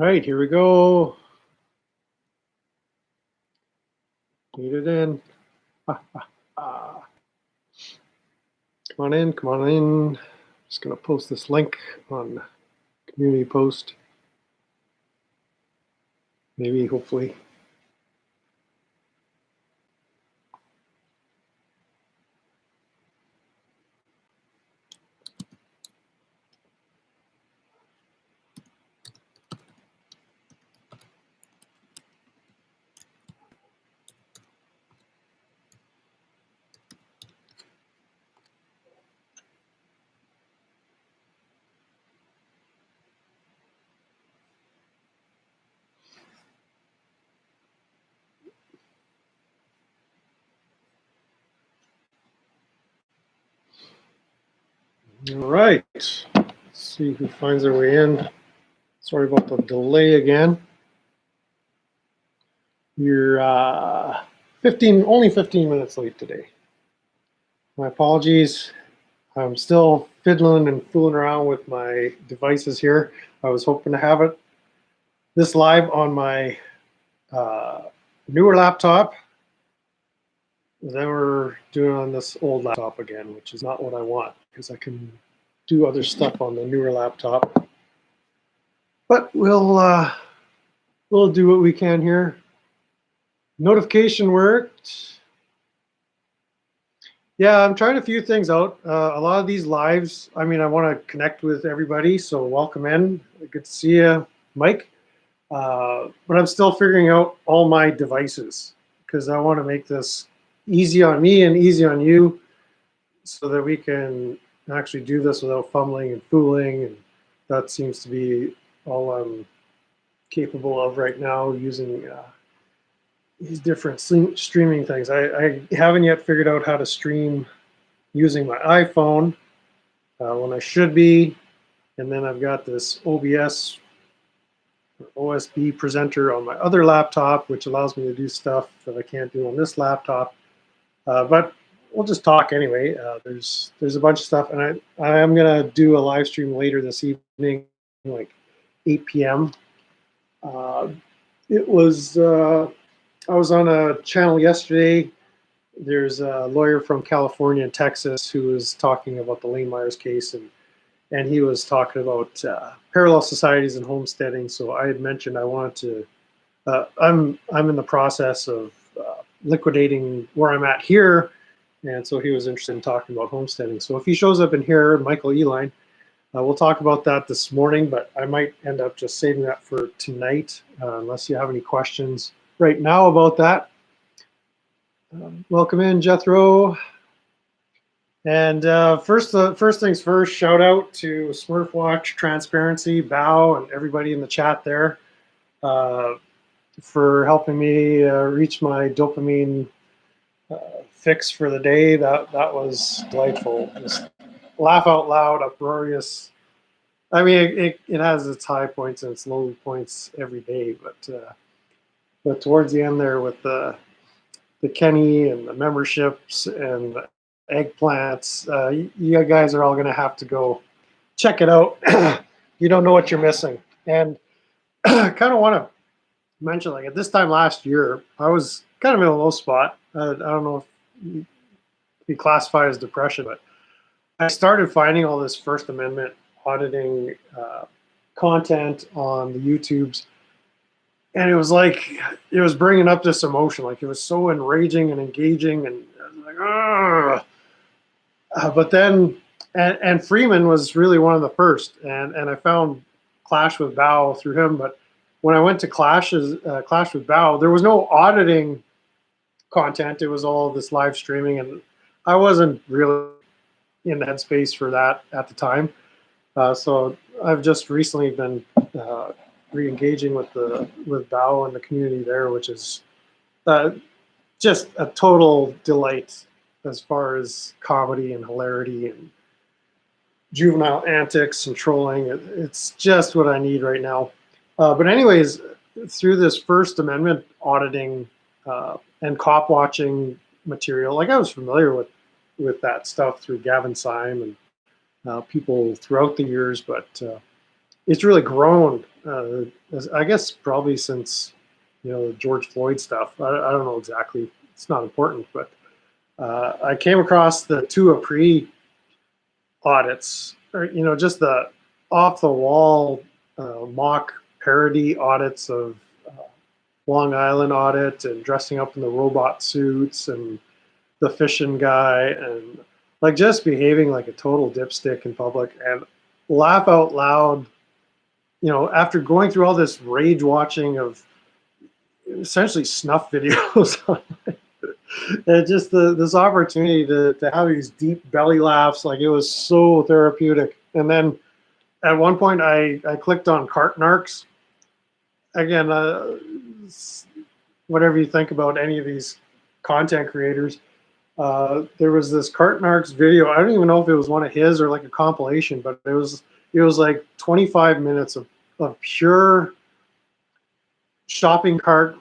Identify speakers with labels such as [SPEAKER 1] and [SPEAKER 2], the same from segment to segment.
[SPEAKER 1] All right, here we go. Get it in. Come on in, come on in. Just gonna post this link on community post. Maybe, hopefully. All right, let's see who finds their way in. Sorry about the delay again. You're only 15 minutes late today. My apologies. I'm still fiddling and fooling around with my devices here. I was hoping to have this live on my newer laptop. Then we're doing it on this old laptop again, which is not what I want because I can do other stuff on the newer laptop. But we'll do what we can here. Notification worked. Yeah, I'm trying a few things out. A lot of these lives, I mean, I want to connect with everybody, so welcome in. Good to see you, Mike. But I'm still figuring out all my devices because I want to make this easy on me and easy on you so that we can actually do this without fumbling and fooling. And that seems to be all I'm capable of right now using these different streaming things. I haven't yet figured out how to stream using my iPhone when I should be. And then I've got this OBS OSB presenter on my other laptop, which allows me to do stuff that I can't do on this laptop. But we'll just talk anyway. There's a bunch of stuff, and I am gonna do a live stream later this evening, like 8 p.m. I was on a channel yesterday. There's a lawyer from California and Texas who was talking about the Lane Myers case, and he was talking about parallel societies and homesteading. So I had mentioned I wanted to. I'm in the process of liquidating where I'm at here, and so he was interested in talking about homesteading. So if he shows up in here, Michael Eline, we'll talk about that this morning. But I might end up just saving that for tonight, unless you have any questions right now about that. Welcome in, Jethro. And first things first, shout out to Smurfwatch, Transparency, Bao, and everybody in the chat there for helping me reach my dopamine fix for the day. That was delightful. Just laugh out loud, uproarious. I mean, it has its high points and its low points every day, but towards the end there with the Kenny and the memberships and the eggplants, you guys are all going to have to go check it out. You don't know what you're missing. And I kind of want to mention, like, at this time last year, I was kind of in a low spot. I don't know if you classify as depression, but I started finding all this First Amendment auditing content on the YouTubes. And it was like, it was bringing up this emotion. Like, it was so enraging and engaging, and I was like, ah. But then, and Freeman was really one of the first, and I found Clash with Bao through him. But when I went to Clash with Bao, there was no auditing content. It was all this live streaming, and I wasn't really in the headspace for that at the time. So I've just recently been re-engaging with Bao and the community there, which is just a total delight as far as comedy and hilarity and juvenile antics and trolling. It's just what I need right now. But anyways, through this First Amendment auditing and cop watching material, like, I was familiar with that stuff through Gavin Syme and people throughout the years, but it's really grown. I guess probably since George Floyd stuff. I don't know exactly. It's not important, but I came across the two Apri audits, or just the off the wall mock parody audits of Long Island audit and dressing up in the robot suits and the fishing guy and like just behaving like a total dipstick in public and laugh out loud. After going through all this rage watching of essentially snuff videos, and just this opportunity to have these deep belly laughs, like it was so therapeutic. And then at one point, I clicked on cart narcs. Again, whatever you think about any of these content creators, there was this cart narcs video. I don't even know if it was one of his or like a compilation, but it was like 25 minutes of pure shopping cart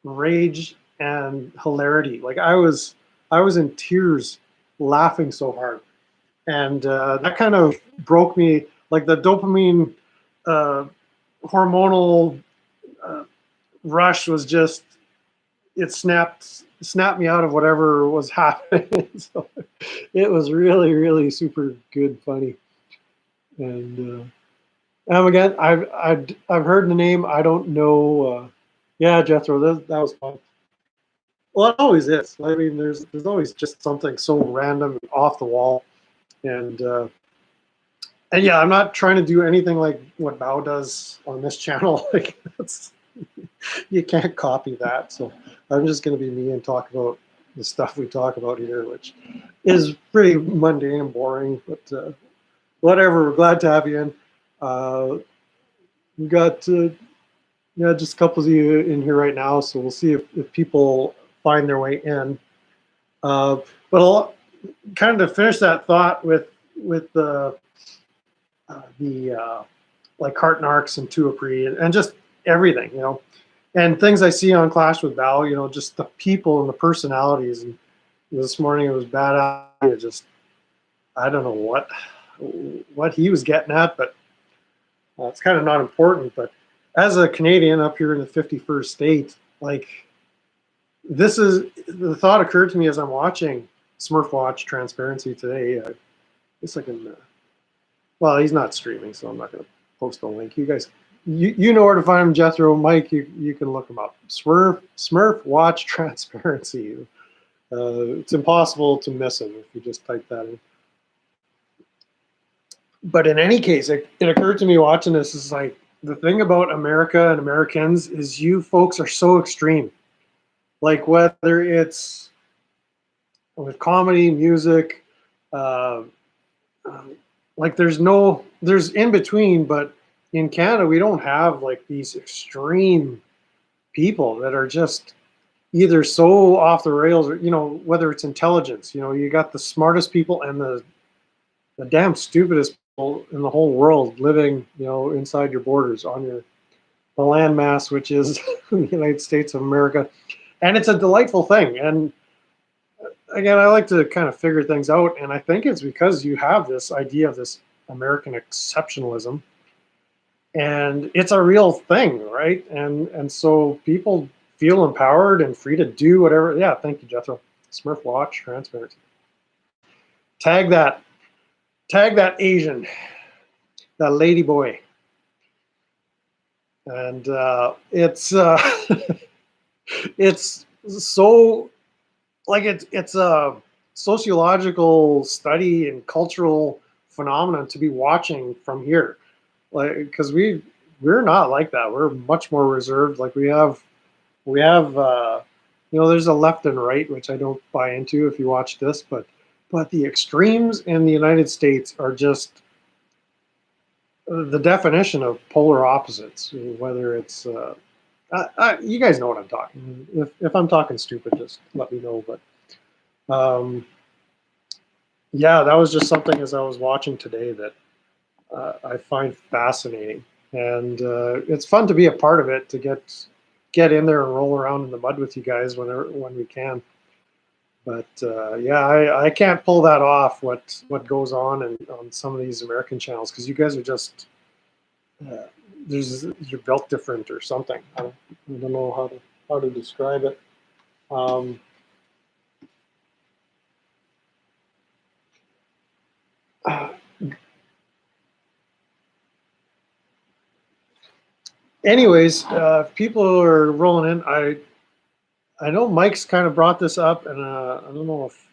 [SPEAKER 1] rage and hilarity. Like I was in tears laughing so hard, and that kind of broke me. Like the dopamine hormonal rush was just, it snapped me out of whatever was happening. So it was really, really super good, funny. And again, I've heard the name. I don't know. Yeah, Jethro, that was fun. Well, it always is. I mean, there's always just something so random, and off the wall, and yeah, I'm not trying to do anything like what Bao does on this channel. Like you can't copy that. So I'm just going to be me and talk about the stuff we talk about here, which is pretty mundane and boring. But whatever. We're glad to have you in. We got just a couple of you in here right now, so we'll see if people find their way in. But I'll kind of finish that thought with the like cart narcs and Tuapri and just everything, and things I see on Clash with Bao, just the people and the personalities. And this morning it was bad. I don't know what he was getting at, but it's kind of not important. But as a Canadian up here in the 51st state, like the thought occurred to me as I'm watching Smurf Watch Transparency today. It's like well, he's not streaming, so I'm not going to post the link. You guys, you know where to find him, Jethro, Mike. You can look him up. Smurf Watch Transparency. It's impossible to miss him if you just type that in. But in any case, it occurred to me watching this is like the thing about America and Americans is you folks are so extreme. Like whether it's with comedy, music, like there's in between, but in Canada we don't have like these extreme people that are just either so off the rails or whether it's intelligence. You got the smartest people and the damn stupidest people in the whole world living inside your borders on the landmass, which is the United States of America. And it's a delightful thing. And again, I like to kind of figure things out, and I think it's because you have this idea of this American exceptionalism, and it's a real thing, right? And so people feel empowered and free to do whatever. Yeah, thank you, Jethro. Smurf Watch Transparency. Tag that Asian, that lady boy, and it's it's so like it's a sociological study and cultural phenomenon to be watching from here, like because we're not like that. We're much more reserved. Like we have there's a left and right, which I don't buy into if you watch this, but the extremes in the United States are just the definition of polar opposites. Whether it's you guys know what I'm talking. If I'm talking stupid, just let me know. But yeah, that was just something as I was watching today that I find fascinating, and it's fun to be a part of it, to get in there and roll around in the mud with you guys when we can. But yeah, I can't pull that off. What goes on on some of these American channels, because you guys are just there's your belt different or something. I don't know how to describe it. Um, anyways, people are rolling in. I know Mike's kind of brought this up, and I don't know if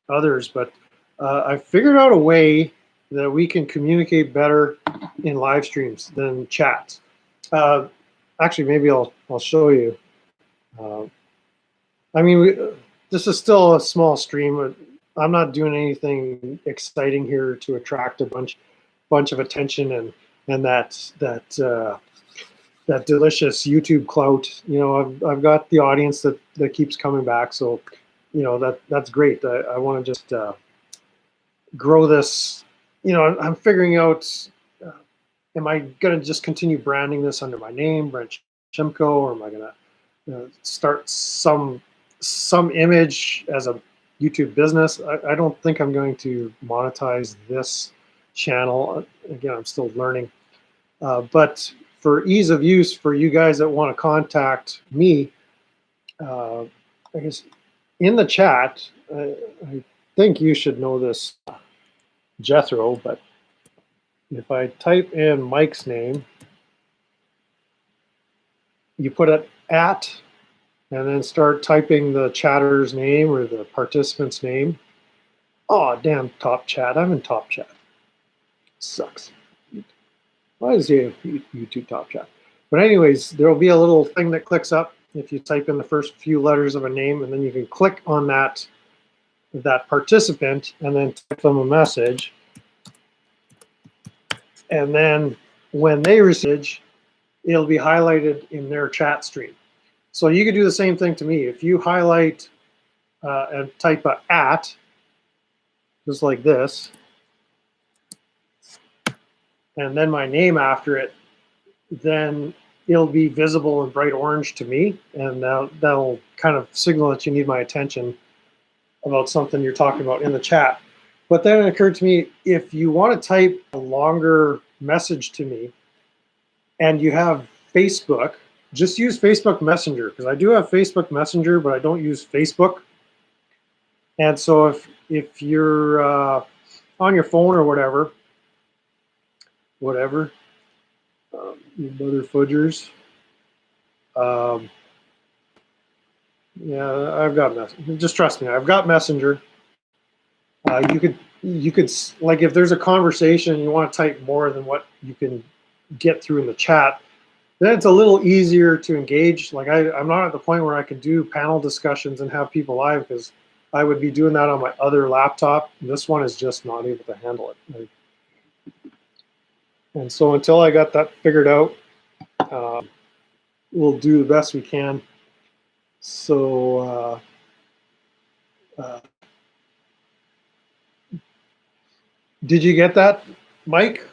[SPEAKER 1] others, but I figured out a way that we can communicate better in live streams than chats. Uh, Actually, maybe I'll show you. Uh, I mean, this is still a small stream. I'm not doing anything exciting here to attract a bunch of attention and that delicious YouTube clout. You know, I've got the audience that keeps coming back, so you know that's great. I want to just grow this. You know, I'm figuring out. Uh, am I going to just continue branding this under my name, Brent Shimko, or am I going to start some image as a YouTube business? I don't think I'm going to monetize this channel. Again, I'm still learning. But for ease of use for you guys that want to contact me, I guess in the chat, I think you should know this, Jethro, but if I type in Mike's name, you put it at, and then start typing the chatter's name or the participant's name. Oh, damn, top chat. I'm in top chat. Sucks. Why is he YouTube top chat? But anyways, there will be a little thing that clicks up if you type in the first few letters of a name, and then you can click on that participant and then type them a message. And then when they receive, it'll be highlighted in their chat stream. So you could do the same thing to me. If you highlight and type a at, just like this, and then my name after it, then it'll be visible in bright orange to me, and that'll kind of signal that you need my attention about something you're talking about in the chat. But then it occurred to me, if you want to type a longer message to me and you have Facebook, just use Facebook Messenger, because I do have Facebook Messenger, but I don't use Facebook. And so if you're on your phone or whatever, you mother fudgers. Yeah, I've got Messenger. Just trust me, I've got Messenger. You could like, if there's a conversation you want to type more than what you can get through in the chat, then it's a little easier to engage. Like I'm not at the point where I can do panel discussions and have people live, because I would be doing that on my other laptop. This one is just not able to handle it. And so until I got that figured out, we'll do the best we can. So did you get that, Mike?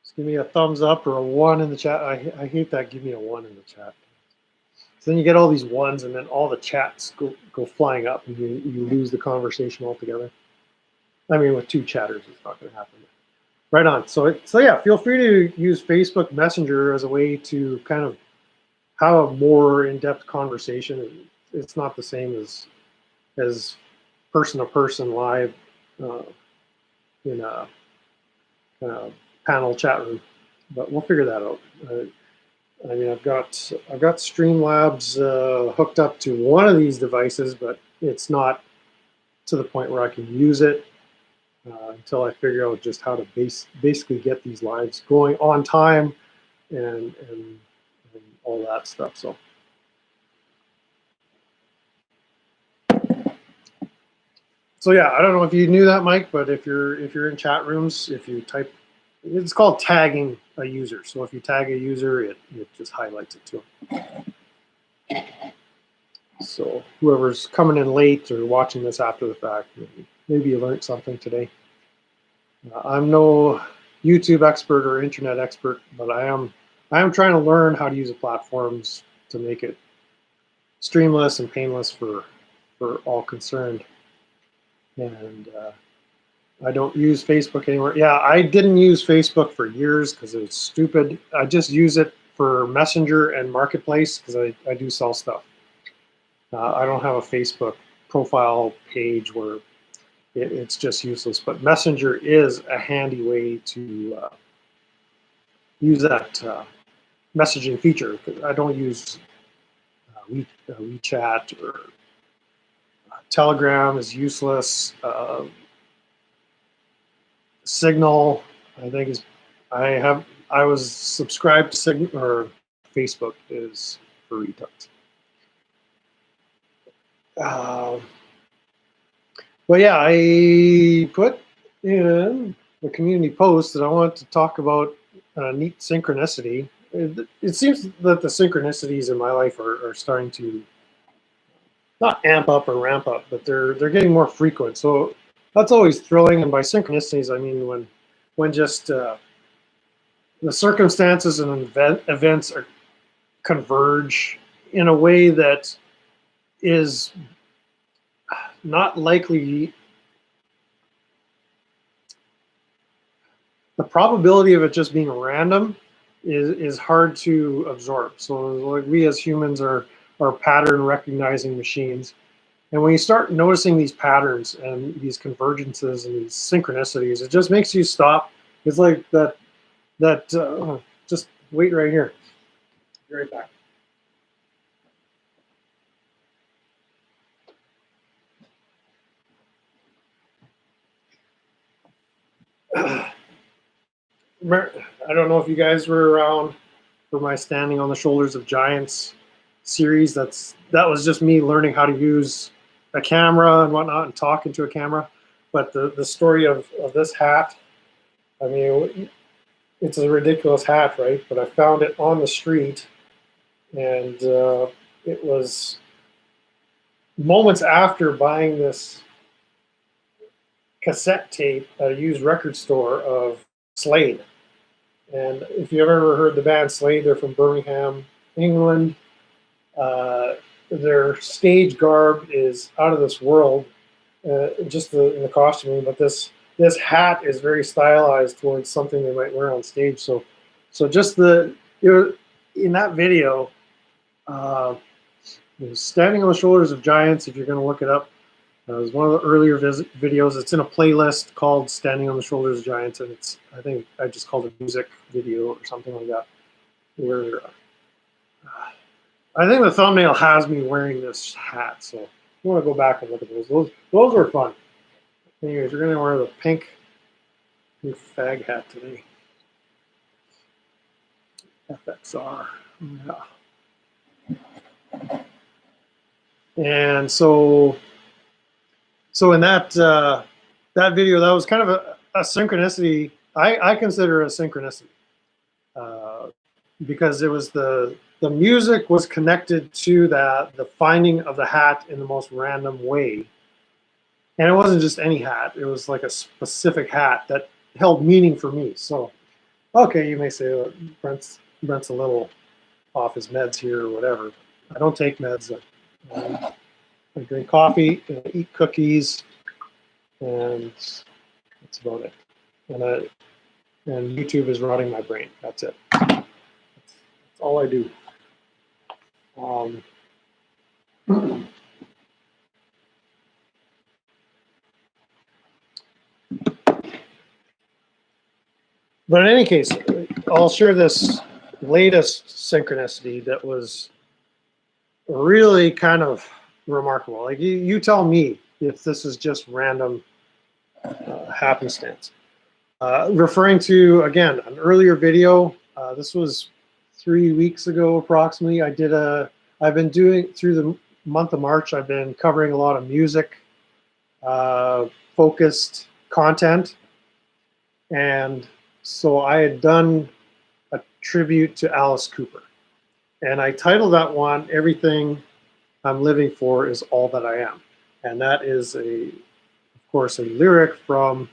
[SPEAKER 1] Just give me a thumbs up or a 1 in the chat. I hate that. Give me a 1 in the chat. So then you get all these ones, and then all the chats go flying up, and you lose the conversation altogether. I mean, with 2 chatters, it's not going to happen. Right on. So yeah, feel free to use Facebook Messenger as a way to kind of have a more in-depth conversation. It's not the same as person-to-person live in a panel chat room, but we'll figure that out. I mean, I've got Streamlabs hooked up to one of these devices, but it's not to the point where I can use it until I figure out just how to basically get these lives going on time and all that stuff. So yeah, I don't know if you knew that, Mike, but if you're in chat rooms, if you type, it's called tagging a user. So if you tag a user, it just highlights it to them. So whoever's coming in late or watching this after the fact, maybe you learned something today. I'm no YouTube expert or internet expert, but I am trying to learn how to use the platforms to make it streamless and painless for all concerned. And I don't use Facebook anymore. Yeah, I didn't use Facebook for years because it was stupid. I just use it for Messenger and Marketplace because I do sell stuff. I don't have a Facebook profile page where it's just useless. But Messenger is a handy way to use that messaging feature. I don't use WeChat or Telegram is useless. Signal, I think is I was subscribed to Signal or Facebook is for retards. But yeah, I put in the community post that I want to talk about a neat synchronicity. It seems that the synchronicities in my life are starting to not amp up or ramp up, but they're getting more frequent. So that's always thrilling. And by synchronicities, I mean when just the circumstances and events are converge in a way that is not likely. The probability of it just being random is hard to absorb. So like we as humans are pattern recognizing machines. And when you start noticing these patterns and these convergences and these synchronicities, it just makes you stop. It's like that just wait right here. Be right back. I don't know if you guys were around for my Standing on the Shoulders of Giants series. That was just me learning how to use a camera and whatnot and talking to a camera. But the story of this hat, I mean, it's a ridiculous hat, right? But I found it on the street, and it was moments after buying this cassette tape at a used record store of Slade. And if you've ever heard the band Slade, they're from Birmingham, England. Their stage garb is out of this world, just in the costuming. But this hat is very stylized towards something they might wear on stage. So just in that video, Standing on the Shoulders of Giants. If you're going to look it up, it was one of the earlier videos. It's in a playlist called Standing on the Shoulders of Giants, and I think I just called it music video or something like that. Where I think the thumbnail has me wearing this hat, so I want to go back and look at those. Those were fun. Anyways, we're going to wear the pink new fag hat today. FXR. Yeah. And so in that video, that was kind of a synchronicity. I consider a synchronicity because it was the music was connected to the finding of the hat in the most random way. And it wasn't just any hat. It was like a specific hat that held meaning for me. So, okay, you may say Brent's a little off his meds here or whatever. I don't take meds. I drink coffee, and I eat cookies, and that's about it. And YouTube is rotting my brain. That's it. That's all I do. But in any case, I'll share this latest synchronicity that was really kind of remarkable. Like you tell me if this is just random happenstance. Referring to, again, an earlier video, this was 3 weeks ago approximately. I've been doing, through the month of March, I've been covering a lot of music focused content. And so I had done a tribute to Alice Cooper. And I titled that one, Everything I'm Living For Is All That I Am. And that is, of course, a lyric from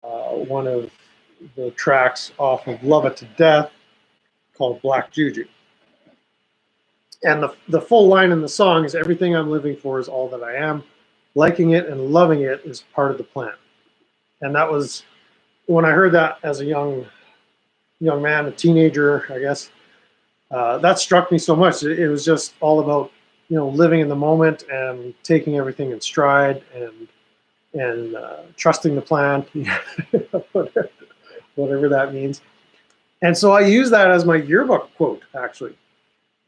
[SPEAKER 1] one of the tracks off of Love It to Death called Black Juju. And the full line in the song is, everything I'm living for is all that I am. Liking it and loving it is part of the plan. And that was when I heard that as a young man, a teenager, I guess. That struck me so much. It was just all about living in the moment and taking everything in stride and trusting the plan, whatever that means. And so I use that as my yearbook quote. Actually,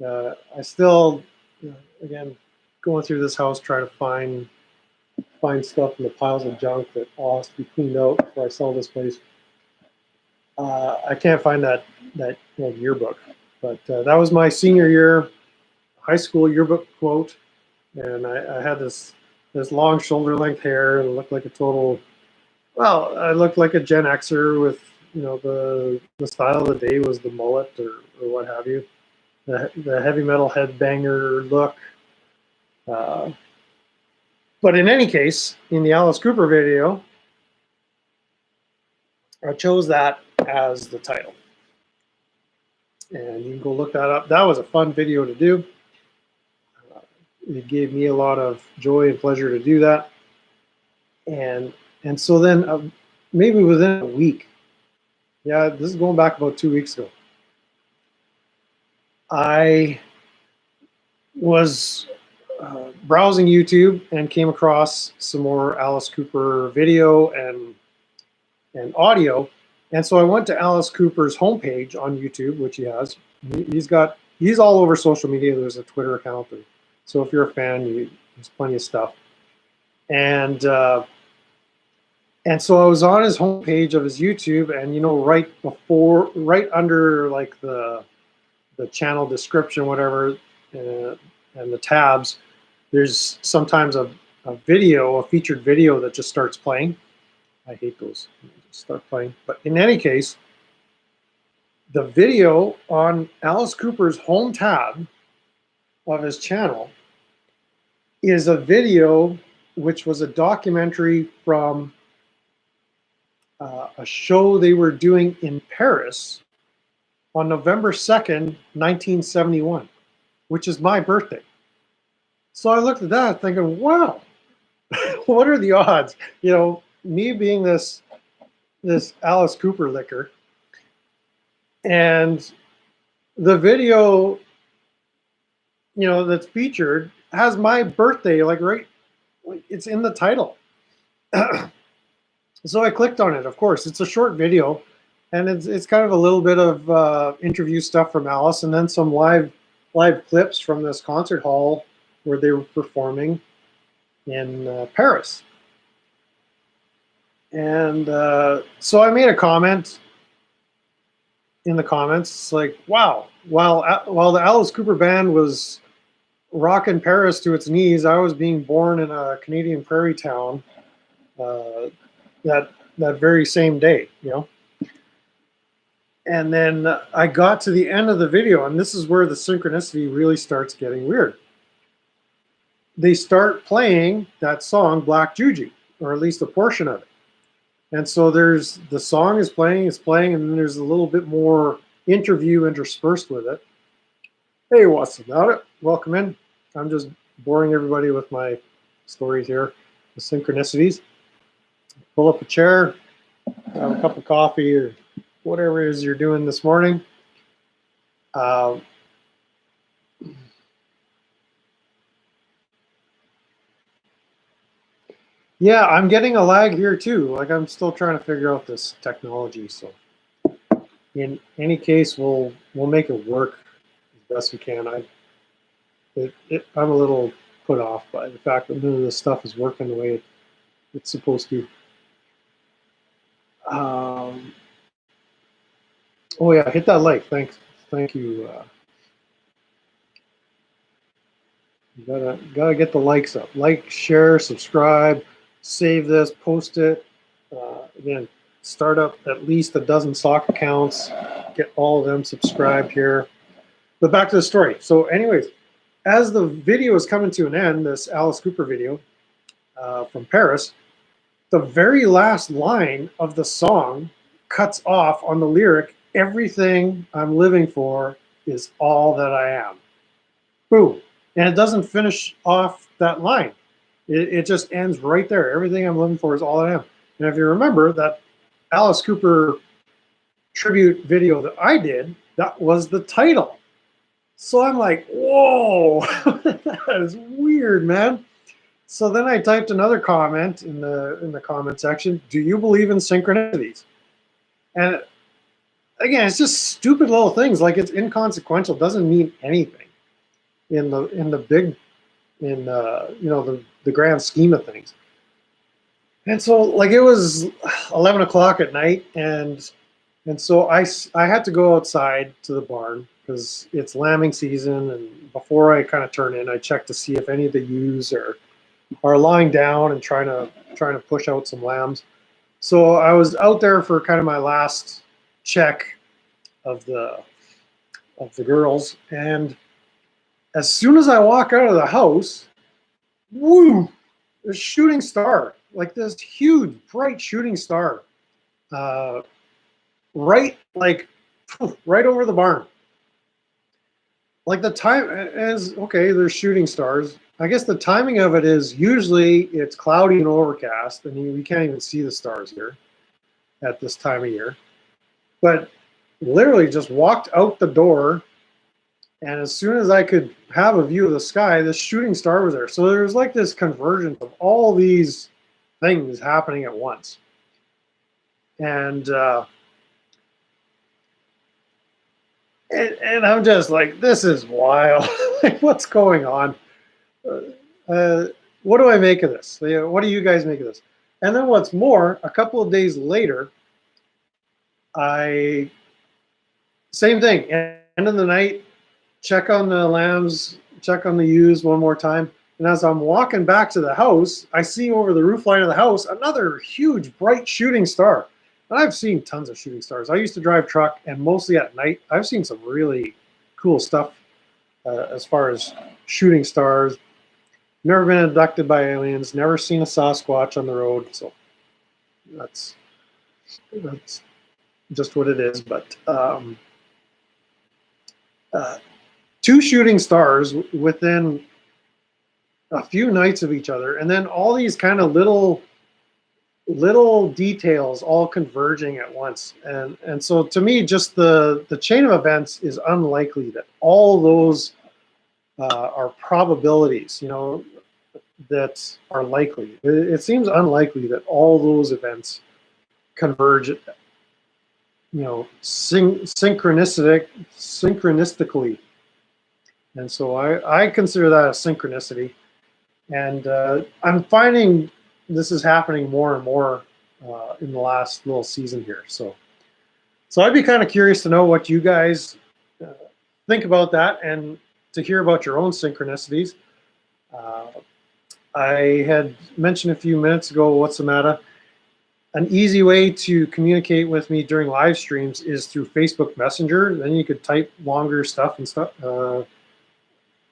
[SPEAKER 1] I still, again, going through this house trying to find stuff in the piles of junk that all has to be cleaned out before I sell this place. I can't find that yearbook, but that was my senior year high school yearbook quote, and I had this long shoulder length hair and looked like a total. Well, I looked like a Gen Xer with the style of the day was the mullet or what have you, the heavy metal headbanger look. But in any case, in the Alice Cooper video, I chose that as the title. And you can go look that up. That was a fun video to do. It gave me a lot of joy and pleasure to do that. And so then maybe within a week, yeah, this is going back about 2 weeks ago, I was browsing YouTube and came across some more Alice Cooper video and audio. And so I went to Alice Cooper's homepage on YouTube, which he has. He's all over social media. There's a Twitter account. So if you're a fan, there's plenty of stuff. And so I was on his homepage of his YouTube, and right under like the channel description, whatever, and the tabs, there's sometimes a featured video that just starts playing. I hate those. Just start playing. But in any case, the video on Alice Cooper's home tab of his channel is a video which was a documentary from a show they were doing in Paris on November 2nd, 1971, which is my birthday. So I looked at that thinking, wow, what are the odds? Me being this Alice Cooper licker, and the video, that's featured has my birthday, it's in the title. So I clicked on it. Of course, it's a short video, and it's kind of a little bit of interview stuff from Alice, and then some live clips from this concert hall where they were performing in Paris. And so I made a comment in the comments. It's like, wow, while the Alice Cooper band was rocking Paris to its knees, I was being born in a Canadian prairie town that very same day, And then I got to the end of the video, and this is where the synchronicity really starts getting weird. They start playing that song, Black Juju, or at least a portion of it. And so the song is playing, and then there's a little bit more interview interspersed with it. Hey, what's about it? Welcome in. I'm just boring everybody with my stories here, the synchronicities. Pull up a chair, have a cup of coffee, or whatever it is you're doing this morning. Yeah, I'm getting a lag here too. Like, I'm still trying to figure out this technology. So in any case, we'll make it work as best we can. I'm a little put off by the fact that none of this stuff is working the way it's supposed to. Oh yeah, hit that like. Thank you. You gotta get the likes up. Like, share, subscribe, save this, post it. Again, start up at least a dozen sock accounts. Get all of them subscribed here. But back to the story. So, anyways, as the video is coming to an end, this Alice Cooper video from Paris, the very last line of the song cuts off on the lyric, "Everything I'm living for is all that I am." Boom. And it doesn't finish off that line. It just ends right there. Everything I'm living for is all I am. And if you remember that Alice Cooper tribute video that I did, that was the title. So I'm like, whoa, that is weird, man. So then I typed another comment in the comment section. Do you believe in synchronicities? And again, it's just stupid little things. Like, it's inconsequential, doesn't mean anything in the big, in the grand scheme of things. And so, like, it was 11 o'clock at night, and so I had to go outside to the barn because it's lambing season. And before I kind of turn in, I check to see if any of the ewes are lying down and trying to push out some lambs. So I was out there for kind of my last check of the girls, and as soon as I walk out of the house, woo, a shooting star, like this huge bright shooting star, right, like right over the barn. Like, the time is okay, there's shooting stars. I guess the timing of it is usually it's cloudy and overcast, and we can't even see the stars here at this time of year. But literally just walked out the door, and as soon as I could have a view of the sky, this shooting star was there. So there was like this convergence of all these things happening at once. And I'm just like, this is wild. Like, what's going on? What do I make of this? What do you guys make of this? And then what's more, a couple of days later, same thing, end of the night, check on the lambs, check on the ewes one more time. And as I'm walking back to the house, I see over the roof line of the house another huge, bright shooting star. And I've seen tons of shooting stars. I used to drive truck, and mostly at night, I've seen some really cool stuff as far as shooting stars. Never been abducted by aliens, never seen a Sasquatch on the road. So that's just what it is. But two shooting stars within a few nights of each other, and then all these kind of little details all converging at once. And so, to me, just the chain of events is unlikely that all those are probabilities, that are likely. It seems unlikely that all those events converge, synchronistically. And so I consider that a synchronicity. And I'm finding this is happening more and more in the last little season here. So I'd be kind of curious to know what you guys think about that, and to hear about your own synchronicities. I had mentioned a few minutes ago, what's the matter? An easy way to communicate with me during live streams is through Facebook Messenger. Then you could type longer stuff and stuff,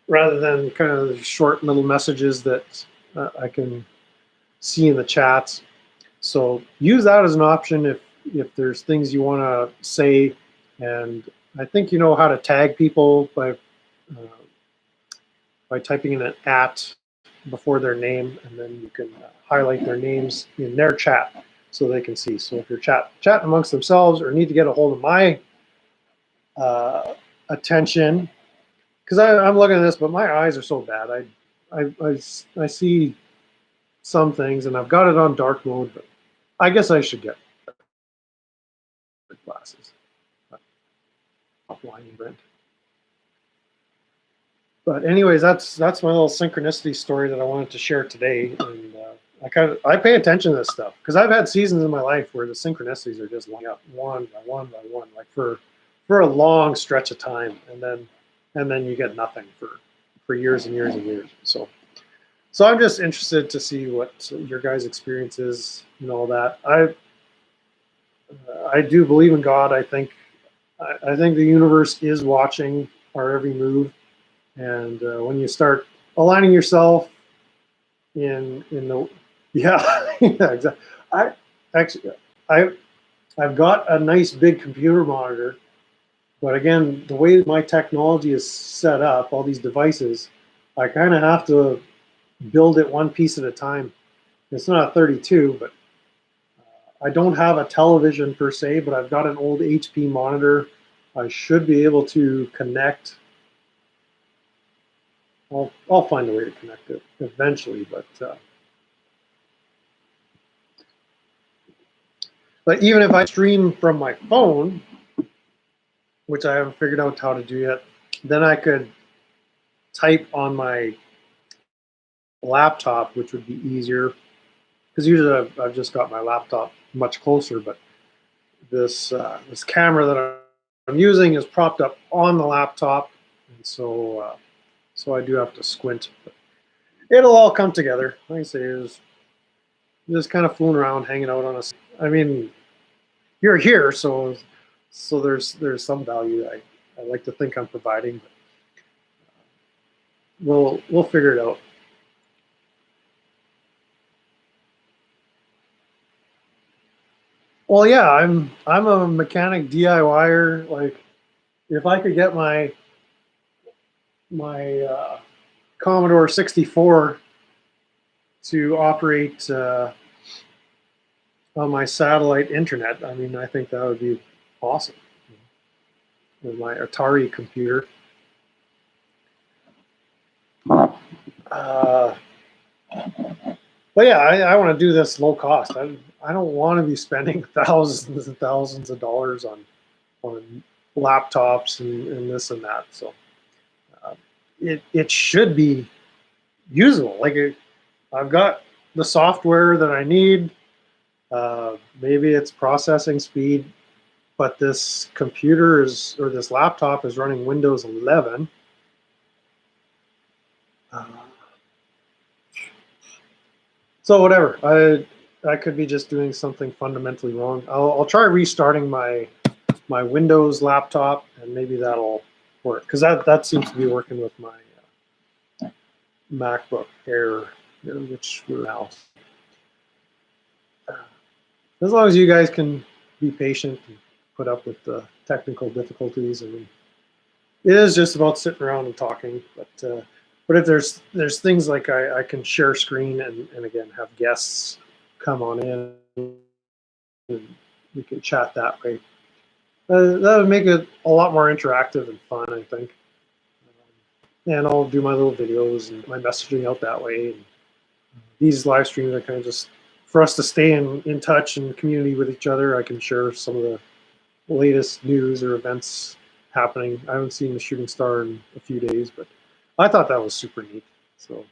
[SPEAKER 1] rather than kind of short little messages that I can see in the chats. So use that as an option if there's things you want to say. And I think you know how to tag people by typing in an @ before their name, and then you can highlight their names in their chat so they can see. So if you're chatting amongst themselves, or need to get a hold of my attention, because I'm looking at this, but my eyes are so bad. I see some things, and I've got it on dark mode, but I guess I should get glasses. Offline event. But anyways, that's my little synchronicity story that I wanted to share today. And I pay attention to this stuff, because I've had seasons in my life where the synchronicities are just lining up one by one by one, like for a long stretch of time, and then you get nothing for years and years and years. So I'm just interested to see what your guys' experience is and all that. I do believe in God. I think the universe is watching our every move. And when you start aligning yourself in the yeah exactly. I've got a nice big computer monitor, but again, the way my technology is set up, all these devices, I kind of have to build it one piece at a time. It's not a 32, but I don't have a television per se, but I've got an old HP monitor. I should be able to connect. I'll find a way to connect it eventually, but even if I stream from my phone, which I haven't figured out how to do yet, then I could type on my laptop, which would be easier. Because usually I've just got my laptop much closer, but this camera that I'm using is propped up on the laptop, and so I do have to squint. But it'll all come together. Like I say, is just kind of fooling around, hanging out on a. I mean, you're here, so there's some value I like to think I'm providing. But we'll figure it out. Well, yeah, I'm a mechanic DIYer. Like, if I could get my Commodore 64 to operate on my satellite internet, I mean, I think that would be awesome. With my Atari computer. Uh, but yeah, I want to do this low cost. I don't want to be spending thousands and thousands of dollars on laptops and this and that. So it should be usable. Like I've got the software that I need. Maybe it's processing speed, but this computer or this laptop is running Windows 11. So whatever, I could be just doing something fundamentally wrong. I'll try restarting my Windows laptop, and maybe that'll work, because that seems to be working with my MacBook Air, which we're now. As long as you guys can be patient and put up with the technical difficulties, I mean, it is just about sitting around and talking. But if there's things like I can share screen and again have guests come on in and we can chat that way. That would make it a lot more interactive and fun, I think. And I'll do my little videos and my messaging out that way. And these live streams are kind of just for us to stay in touch and community with each other. I can share some of the latest news or events happening. I haven't seen the shooting star in a few days, but I thought that was super neat. So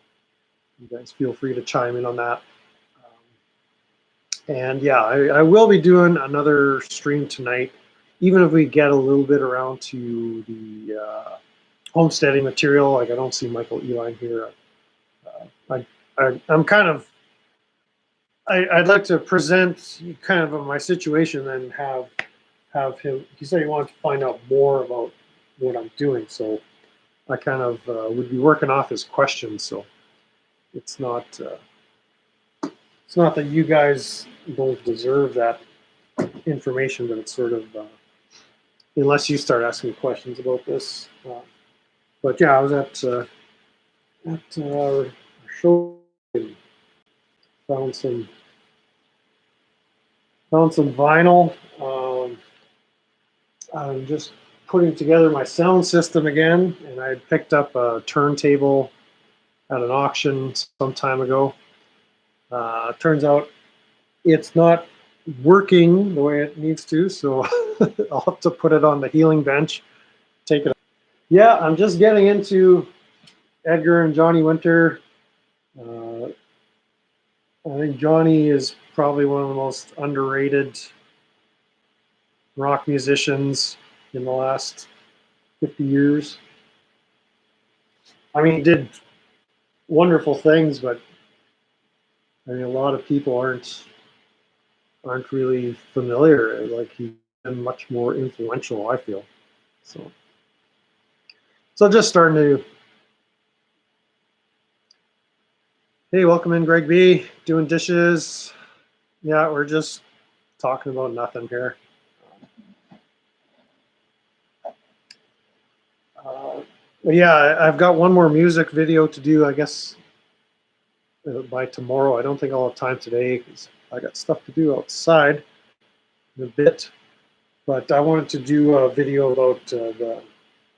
[SPEAKER 1] you guys feel free to chime in on that. And yeah, I will be doing another stream tonight, even if we get a little bit around to the homesteading material. Like, I don't see Michael Eline here. I'm kind of, I'd like to present kind of my situation and have him. He said he wanted to find out more about what I'm doing, so I kind of would be working off his questions. So it's not that you guys don't deserve that information, but it's sort of unless you start asking questions about this. But yeah, I was at our show, found some vinyl. I'm just putting together my sound system again, and I picked up a turntable at an auction some time ago. Turns out it's not working the way it needs to, so I'll have to put it on the healing bench, take it. Yeah, I'm just getting into Edgar and Johnny Winter. I think Johnny is probably one of the most underrated rock musicians in the last 50 years. I mean, he did wonderful things, but I mean, a lot of people aren't really familiar. Like, he's been much more influential, I feel. So just starting to. Hey, welcome in, Greg B. Doing dishes. Yeah, we're just talking about nothing here. But yeah, I've got one more music video to do, I guess, by tomorrow. I don't think I'll have time today, because I got stuff to do outside in a bit, but I wanted to do a video about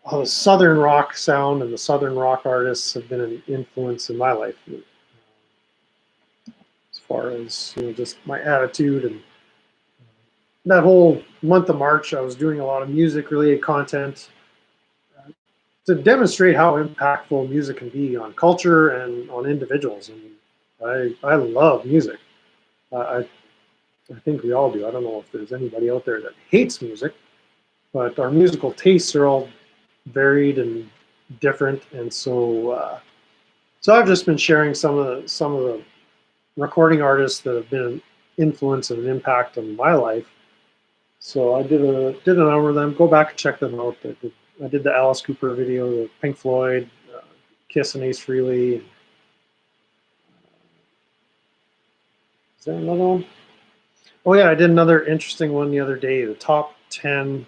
[SPEAKER 1] how the Southern rock sound and the Southern rock artists have been an influence in my life, as far as just my attitude. And that whole month of March, I was doing a lot of music-related content to demonstrate how impactful music can be on culture and on individuals. And I love music. I think we all do. I don't know if there's anybody out there that hates music, but our musical tastes are all varied and different. And so I've just been sharing some of the recording artists that have been an influence and an impact on my life. So I did a number of them. Go back and check them out. I did the Alice Cooper video, the Pink Floyd, Kiss and Ace Frehley. Is there another one? Oh yeah, I did another interesting one the other day. The top 10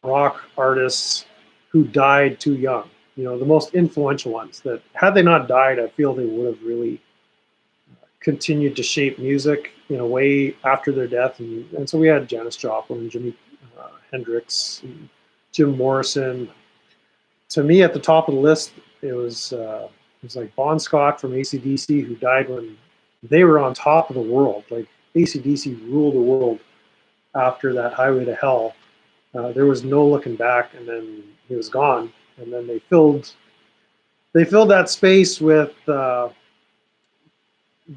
[SPEAKER 1] rock artists who died too young. The most influential ones that, had they not died, I feel they would have really continued to shape music in a way after their death. And so we had Janis Joplin, Jimi Hendrix, and Jim Morrison. To me, at the top of the list, it was like Bon Scott from AC/DC, who died when they were on top of the world. Like AC/DC ruled the world after that Highway to Hell. There was no looking back, and then he was gone. And then they filled that space with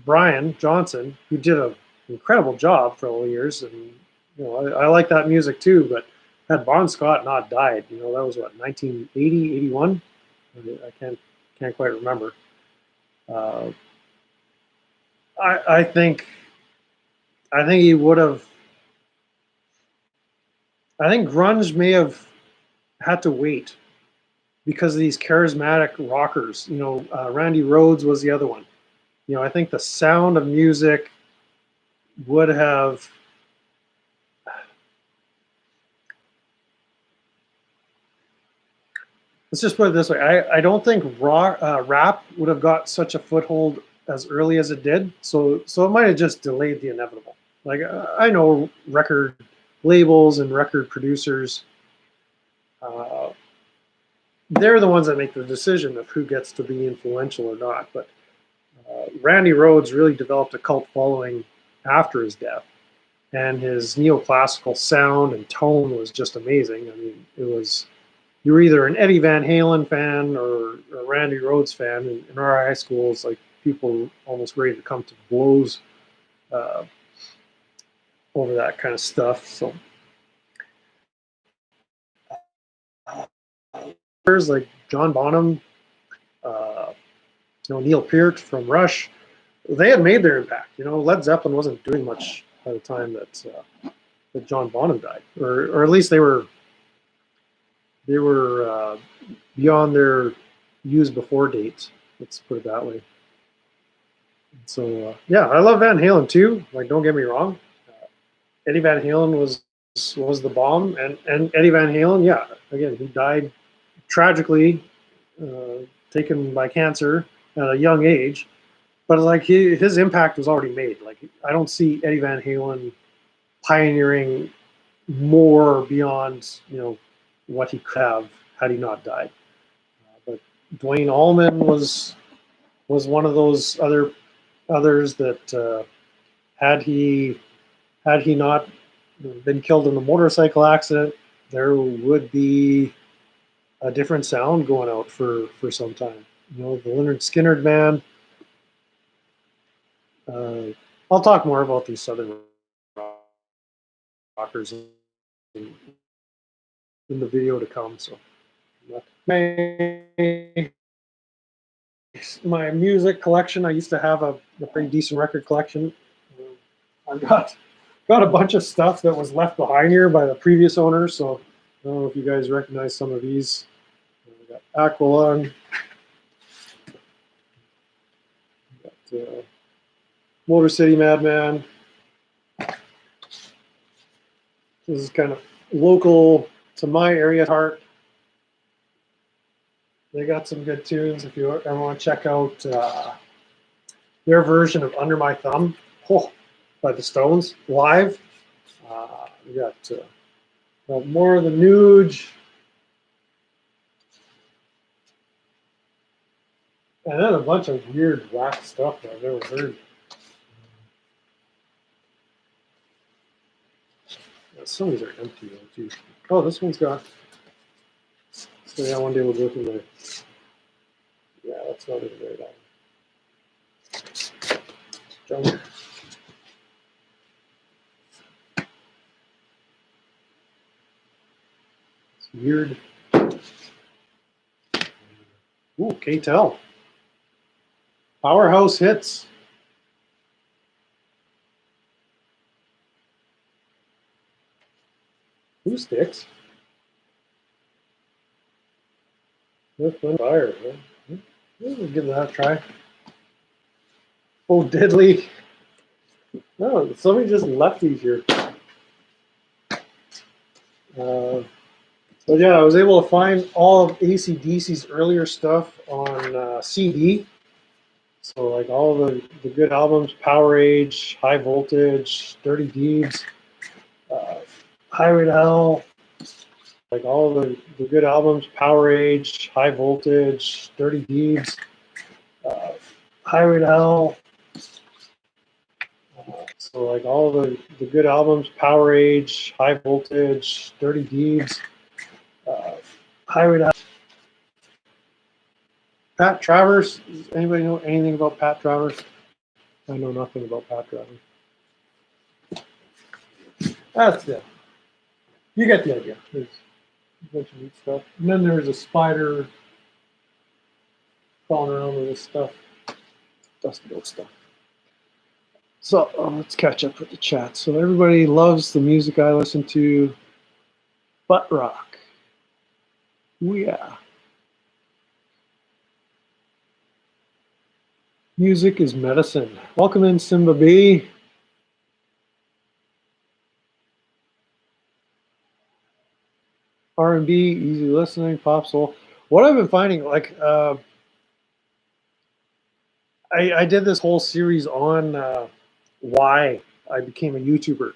[SPEAKER 1] Brian Johnson, who did an incredible job for all the years. And I like that music too. But had Bon Scott not died, that was what, 1980, 81? I can't quite remember. I think he would have. I think grunge may have had to wait because of these charismatic rockers. Randy Rhoads was the other one. I think the sound of music would have. Let's just put it this way. I don't think rap would have got such a foothold as early as it did. So it might have just delayed the inevitable. Like, I know record labels and record producers, they're the ones that make the decision of who gets to be influential or not. But Randy Rhoads really developed a cult following after his death, and his neoclassical sound and tone was just amazing. I mean, you were either an Eddie Van Halen fan or a Randy Rhoads fan. In our high schools, like, people were almost ready to come to blows over that kind of stuff. So like John Bonham, Neil Peart from Rush, they had made their impact. Led Zeppelin wasn't doing much by the time that John Bonham died, or at least they were beyond their use before dates. Let's put it that way. So yeah, I love Van Halen too. Like, don't get me wrong. Eddie Van Halen was the bomb, and Eddie Van Halen, yeah, again, he died tragically, taken by cancer at a young age. But like, his impact was already made. Like, I don't see Eddie Van Halen pioneering more beyond what he could have had he not died. But Dwayne Allman was one of those others that had he not been killed in a motorcycle accident, there would be a different sound going out for some time. The Lynyrd Skynyrd man. I'll talk more about these Southern rockers in the video to come. So my music collection, I used to have a pretty decent record collection. I've got a bunch of stuff that was left behind here by the previous owner. So I don't know if you guys recognize some of these. We got Aqualung. We got Motor City Madman. This is kind of local to my area at heart. They got some good tunes. If you ever want to check out their version of Under My Thumb. Oh, by the Stones live. We got more of the Nuge, and then a bunch of weird whack stuff that I've never heard. Some of these are empty though too. Oh, this one's got. So yeah, one day we'll go through the. Yeah, that's not even very long. Junk. It's weird. Ooh, K-Tel. Powerhouse hits. Who sticks? With one fire. We'll give that a try. Oh, diddly. No, somebody just left these here. So yeah, I was able to find all of AC/DC's earlier stuff on CD. So like all the good albums, Power Age, High Voltage, Dirty Deeds, Highway to Hell. Like all the good albums, Power Age, High Voltage, Dirty Deeds, Highway to Hell. So like all the good albums, Power Age, High Voltage, Dirty Deeds, Highway to Hell. Pat Travers. Does anybody know anything about Pat Travers? I know nothing about Pat Travers. That's it. You get the idea. There's a bunch of neat stuff. And then there's a spider crawling around with this stuff. Dusty old stuff. So let's catch up with the chat. So everybody loves the music I listen to. Butt rock. Ooh, yeah. Music is medicine. Welcome in, Simba B. R&B, easy listening, pop soul. What I've been finding, like, I did this whole series on why I became a YouTuber,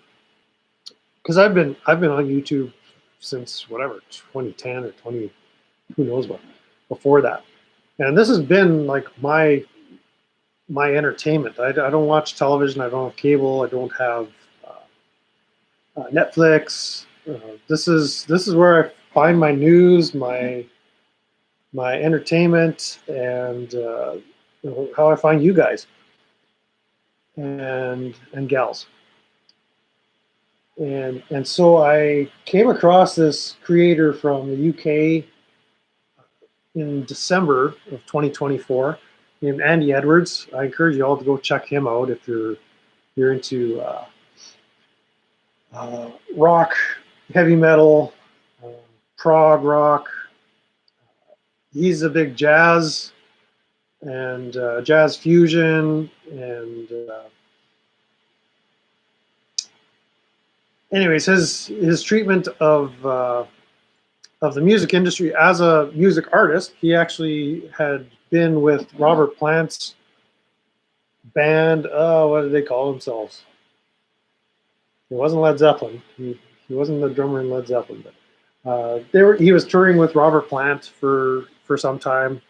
[SPEAKER 1] because I've been on YouTube since whatever 2010 or 20, who knows what, before that, and this has been like my entertainment. I don't watch television. I don't have cable. I don't have Netflix. This is where I find my news, my entertainment, and how I find you guys and gals. And so I came across this creator from the UK in December of 2024 named Andy Edwards. I encourage you all to go check him out if you're into rock, heavy metal, prog rock. He's a big jazz and jazz fusion and anyways, his treatment of the music industry as a music artist. He actually had been with Robert Plant's band. What did they call themselves? It wasn't Led Zeppelin. He wasn't the drummer in Led Zeppelin, but he was touring with Robert Plant for some time.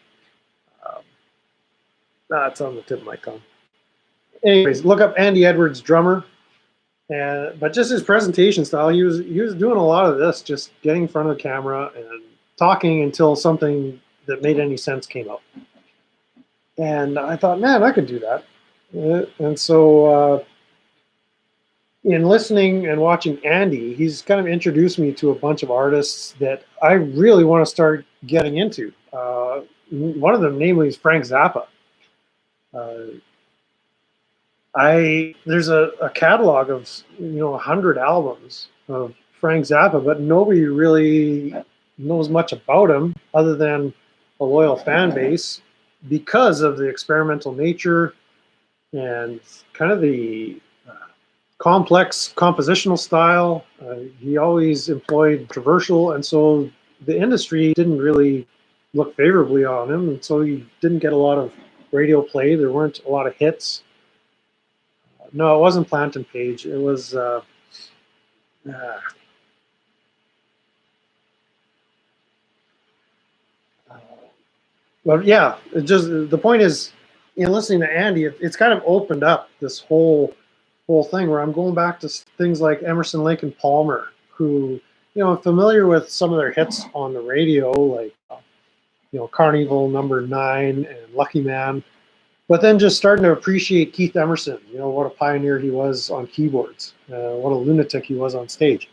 [SPEAKER 1] That's on the tip of my tongue. Anyways, look up Andy Edwards, drummer. But just his presentation style, he was doing a lot of this, just getting in front of the camera and talking until something that made any sense came up. And I thought, man, I could do that. And so in listening and watching Andy, he's kind of introduced me to a bunch of artists that I really want to start getting into. One of them, namely, is Frank Zappa. There's a catalog of 100 albums of Frank Zappa, but nobody really knows much about him other than a loyal fan base because of the experimental nature and kind of the complex compositional style. He always employed controversial, and so the industry didn't really look favorably on him, and so he didn't get a lot of radio play. There weren't a lot of hits. No, it wasn't Plant and Page. It was. Uh, But yeah, it just the point is, listening to Andy, it's kind of opened up this whole thing where I'm going back to things like Emerson, Lake, and Palmer, who I'm familiar with some of their hits on the radio, like Carnival Number 9 and Lucky Man, but then just starting to appreciate Keith Emerson. What a pioneer he was on keyboards, what a lunatic he was on stage,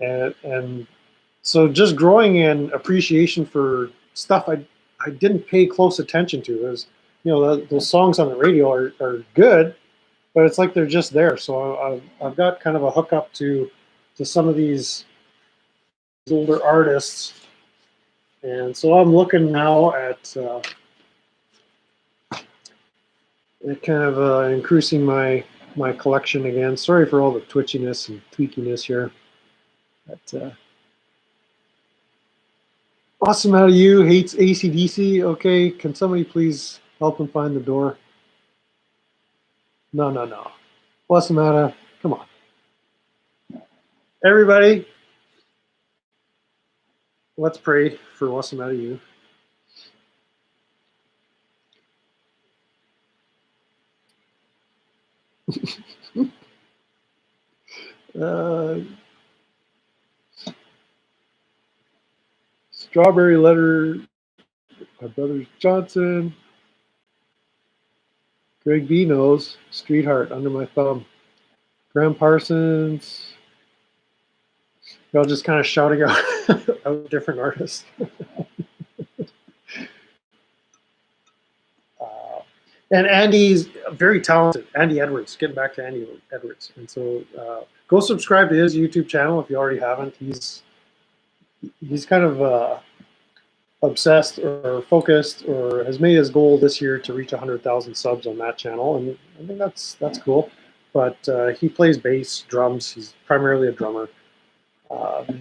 [SPEAKER 1] and so just growing in appreciation for stuff I didn't pay close attention to. Is those songs on the radio are good, but it's like they're just there. So I've got kind of a hookup to some of these older artists, and so I'm looking now at kind of increasing my collection again. Sorry for all the twitchiness and tweakiness here. But, awesome out of you, hates ACDC. Okay, can somebody please help him find the door? No. Awesome out of, come on. Everybody, let's pray for awesome out of you. Strawberry letter, my brother Johnson. Greg B knows. Street Heart under my thumb. Graham Parsons. Y'all just kind of shouting out different artists. And Andy's very talented. Andy Edwards. Getting back to Andy Edwards, and so go subscribe to his YouTube channel if you already haven't. He's kind of obsessed or focused or has made his goal this year to reach 100,000 subs on that channel, and I think that's cool. But he plays bass, drums. He's primarily a drummer.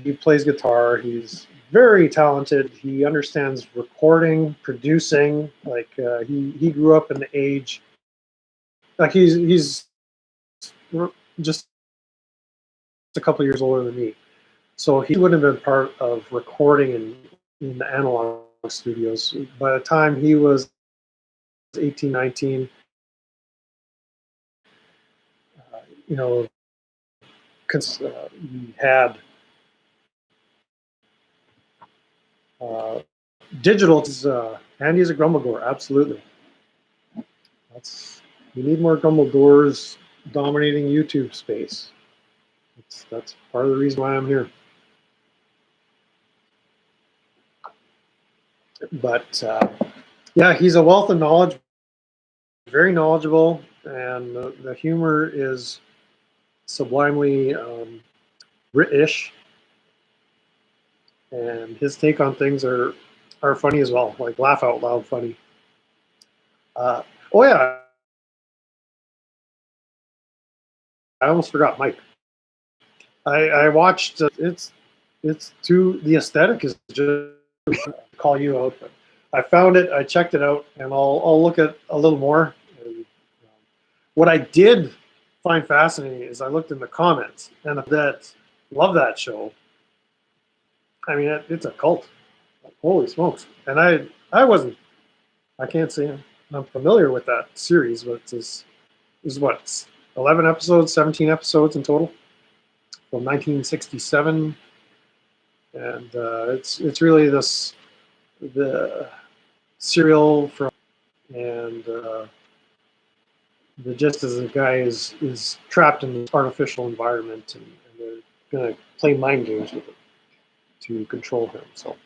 [SPEAKER 1] He plays guitar. He's very talented. He understands recording, producing. Like he grew up in the age. Like he's just a couple years older than me, so he wouldn't have been part of recording in the analog studios. By the time he was 18, 19, he had digital. Andy's a Grumbledore, absolutely. We need more Grumbledores dominating YouTube space. That's part of the reason why I'm here. But yeah, he's a wealth of knowledge, very knowledgeable, and the humor is sublimely British, and his take on things are funny as well, like laugh out loud funny. Oh yeah, I almost forgot Mike. I watched. It's too, the aesthetic is just call you out, but I found it. I checked it out, and I'll look at a little more. And, what I did find fascinating is I looked in the comments, and that love that show. I mean, it's a cult. Holy smokes! And I can't say I'm familiar with that series, but it's what, 11 episodes, 17 episodes in total from 1967, and it's really the serial from, and the gist is the guy is trapped in this artificial environment, and they're gonna play mind games with him to control him. So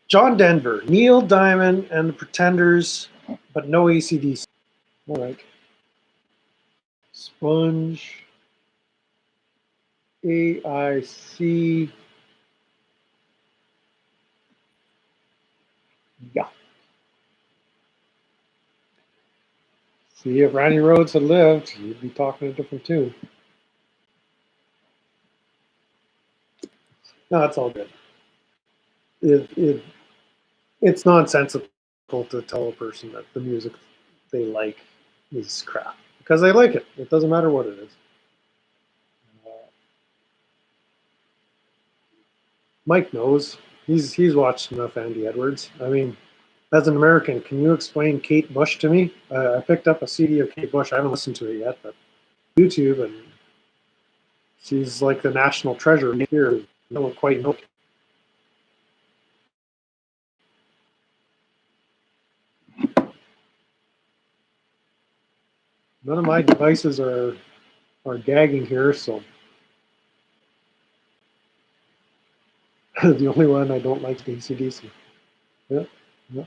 [SPEAKER 1] John Denver, Neil Diamond and the Pretenders, but no ACDC. All right. Sponge, AIC. Yeah. See, if Randy Rhoads had lived, you'd be talking a different tune. No, it's all good. It's nonsensical to tell a person that the music they like is crap because I like it. It doesn't matter what it is. Mike knows. He's watched enough Andy Edwards. I mean, as an American, can you explain Kate Bush to me? I picked up a CD of Kate Bush. I haven't listened to it yet, but YouTube, and she's like the national treasure here. I don't quite know. None of my devices are gagging here, so the only one I don't like is AC/DC. Yeah, yeah.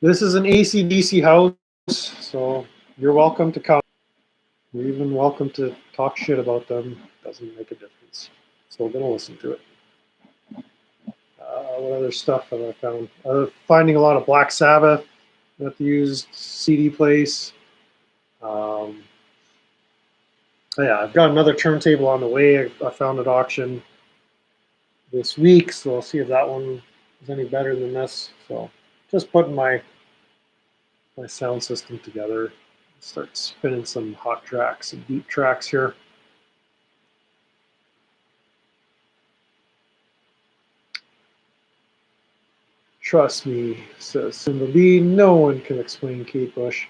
[SPEAKER 1] This is an AC/DC house, so you're welcome to come. You're even welcome to talk shit about them. Doesn't make a difference. So we're gonna listen to it. What other stuff have I found? Finding a lot of Black Sabbath at the used CD place. Yeah, I've got another turntable on the way. I found at auction this week, so I'll see if that one is any better than this. So just putting my sound system together. Start spinning some hot tracks, some deep tracks here. Trust me, says Simba B. No one can explain Kate Bush.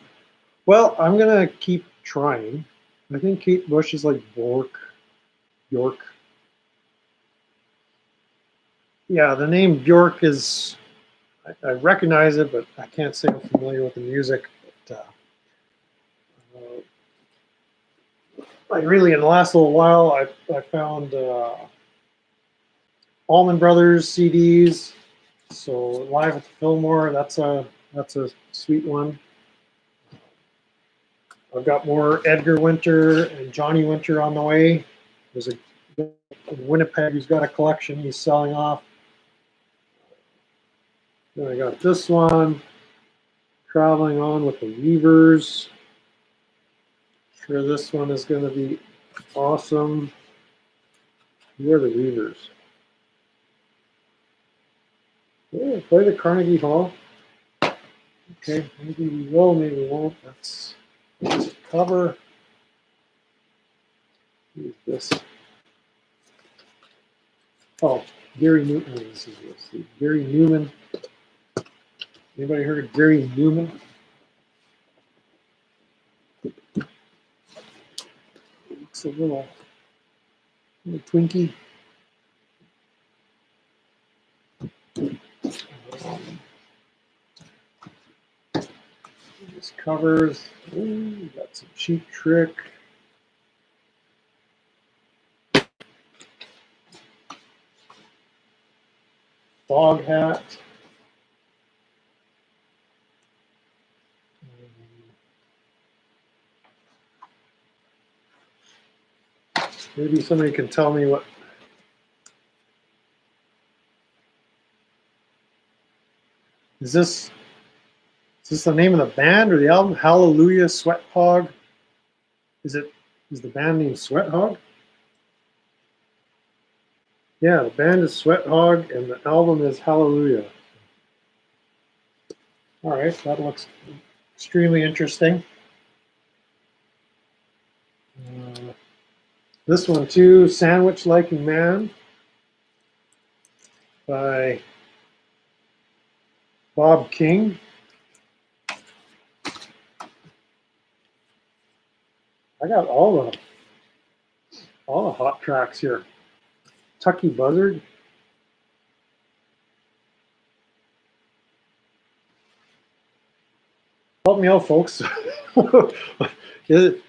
[SPEAKER 1] Well, I'm gonna keep trying. I think Kate Bush is like Bjork. Yeah, the name Bjork is, I recognize it, but I can't say I'm familiar with the music. But, like really, in the last little while, I found Allman Brothers CDs. So Live at the Fillmore, that's a sweet one. I've got more Edgar Winter and Johnny Winter on the way. There's a guy in Winnipeg who's got a collection he's selling off. Then I got this one, Traveling On with the Weavers. Sure, this one is going to be awesome. Who are the Weavers? Yeah, play the Carnegie Hall. Okay, maybe we will, maybe we won't. That's the cover. Who's this? Oh, Gary Newman. This is this. Gary Newman. Anybody heard of Gary Newman? Looks a little Twinkie. This covers. Ooh, got some Cheap Trick. Dog hat. Maybe somebody can tell me what. Is this the name of the band or the album? Hallelujah, Sweat Hog. Is the band named Sweat Hog? Yeah, the band is Sweat Hog and the album is Hallelujah. All right, that looks extremely interesting. This one too, Sandwich Liking Man by Bob King. I got all the hot tracks here. Tucky Buzzard. Help me out, folks. Did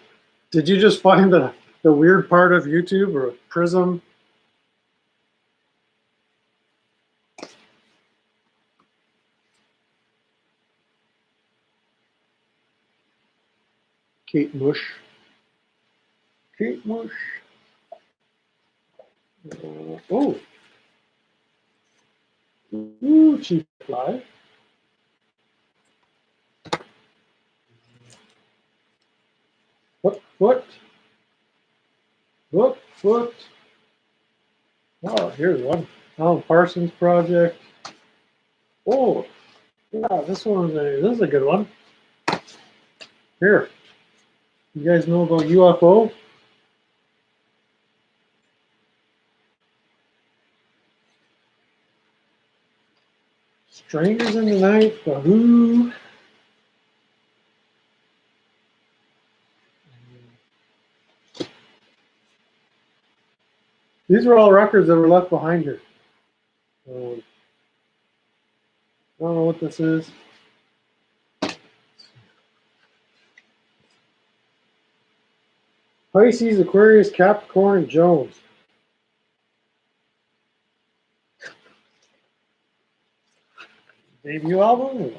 [SPEAKER 1] you just find the weird part of YouTube or Prism? Kate Bush. Kate Bush. Oh. Ooh, Cheap Fly. What? Oh, here's one. Alan Parsons Project. Oh, yeah, this is a good one. Here, you guys know about UFO? Strangers in the Night, The Who. These are all records that were left behind here. I don't know what this is. Pisces, Aquarius, Capricorn, and Jones. Debut album.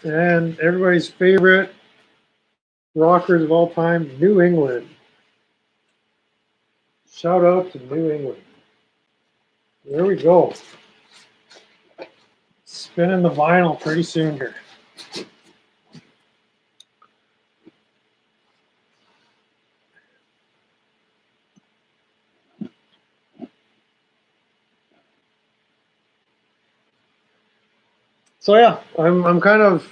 [SPEAKER 1] And everybody's favorite rockers of all time, New England. Shout out to New England. There we go. Spinning the vinyl pretty soon here. So yeah, I'm kind of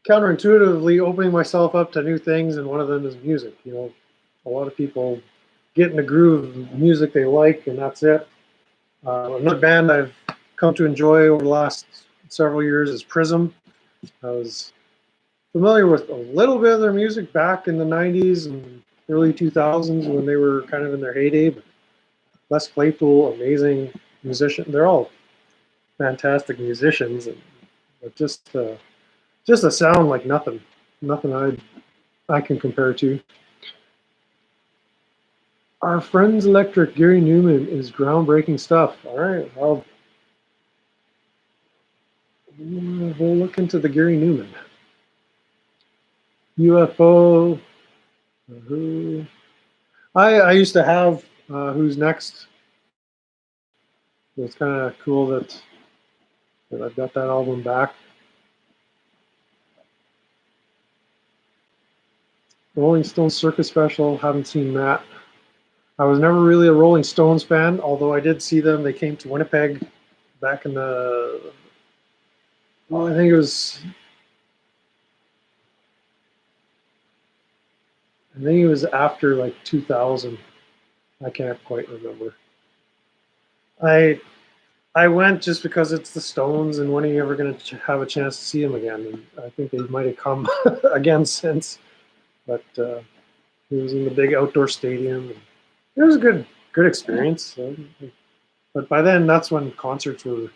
[SPEAKER 1] counterintuitively opening myself up to new things, and one of them is music. You know, a lot of people get in the groove of music they like, and that's it. Another band I've come to enjoy over the last several years is Prism. I was familiar with a little bit of their music back in the 90s and early 2000s when they were kind of in their heyday, but Les Claypool, amazing musician. They're all fantastic musicians, and just a sound like nothing I can compare to. Our Friends Electric, Gary Newman, is groundbreaking stuff. All right, we'll look into the Gary Newman. UFO. Who? I used to have Who's Next. It's kind of cool that I've got that album back. Rolling Stones Circus Special. Haven't seen that. I was never really a Rolling Stones fan, although I did see them. They came to Winnipeg back in the. Well, I think it was. I think it was after like 2000. I can't quite remember. I went just because it's the Stones, and when are you ever going to have a chance to see them again? And I think they might have come again since, but it was in the big outdoor stadium. And it was a good experience. But by then, that's when concerts were.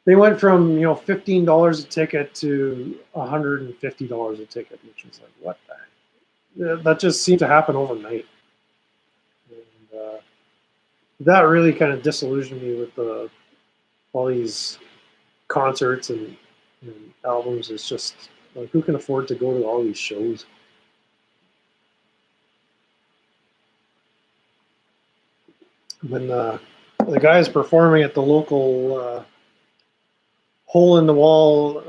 [SPEAKER 1] They went from $15 a ticket to $150 a ticket, which was like what the heck? That just seemed to happen overnight. And that really kind of disillusioned me with all these concerts and albums. It's just like, who can afford to go to all these shows? When the guys performing at the local hole in the wall,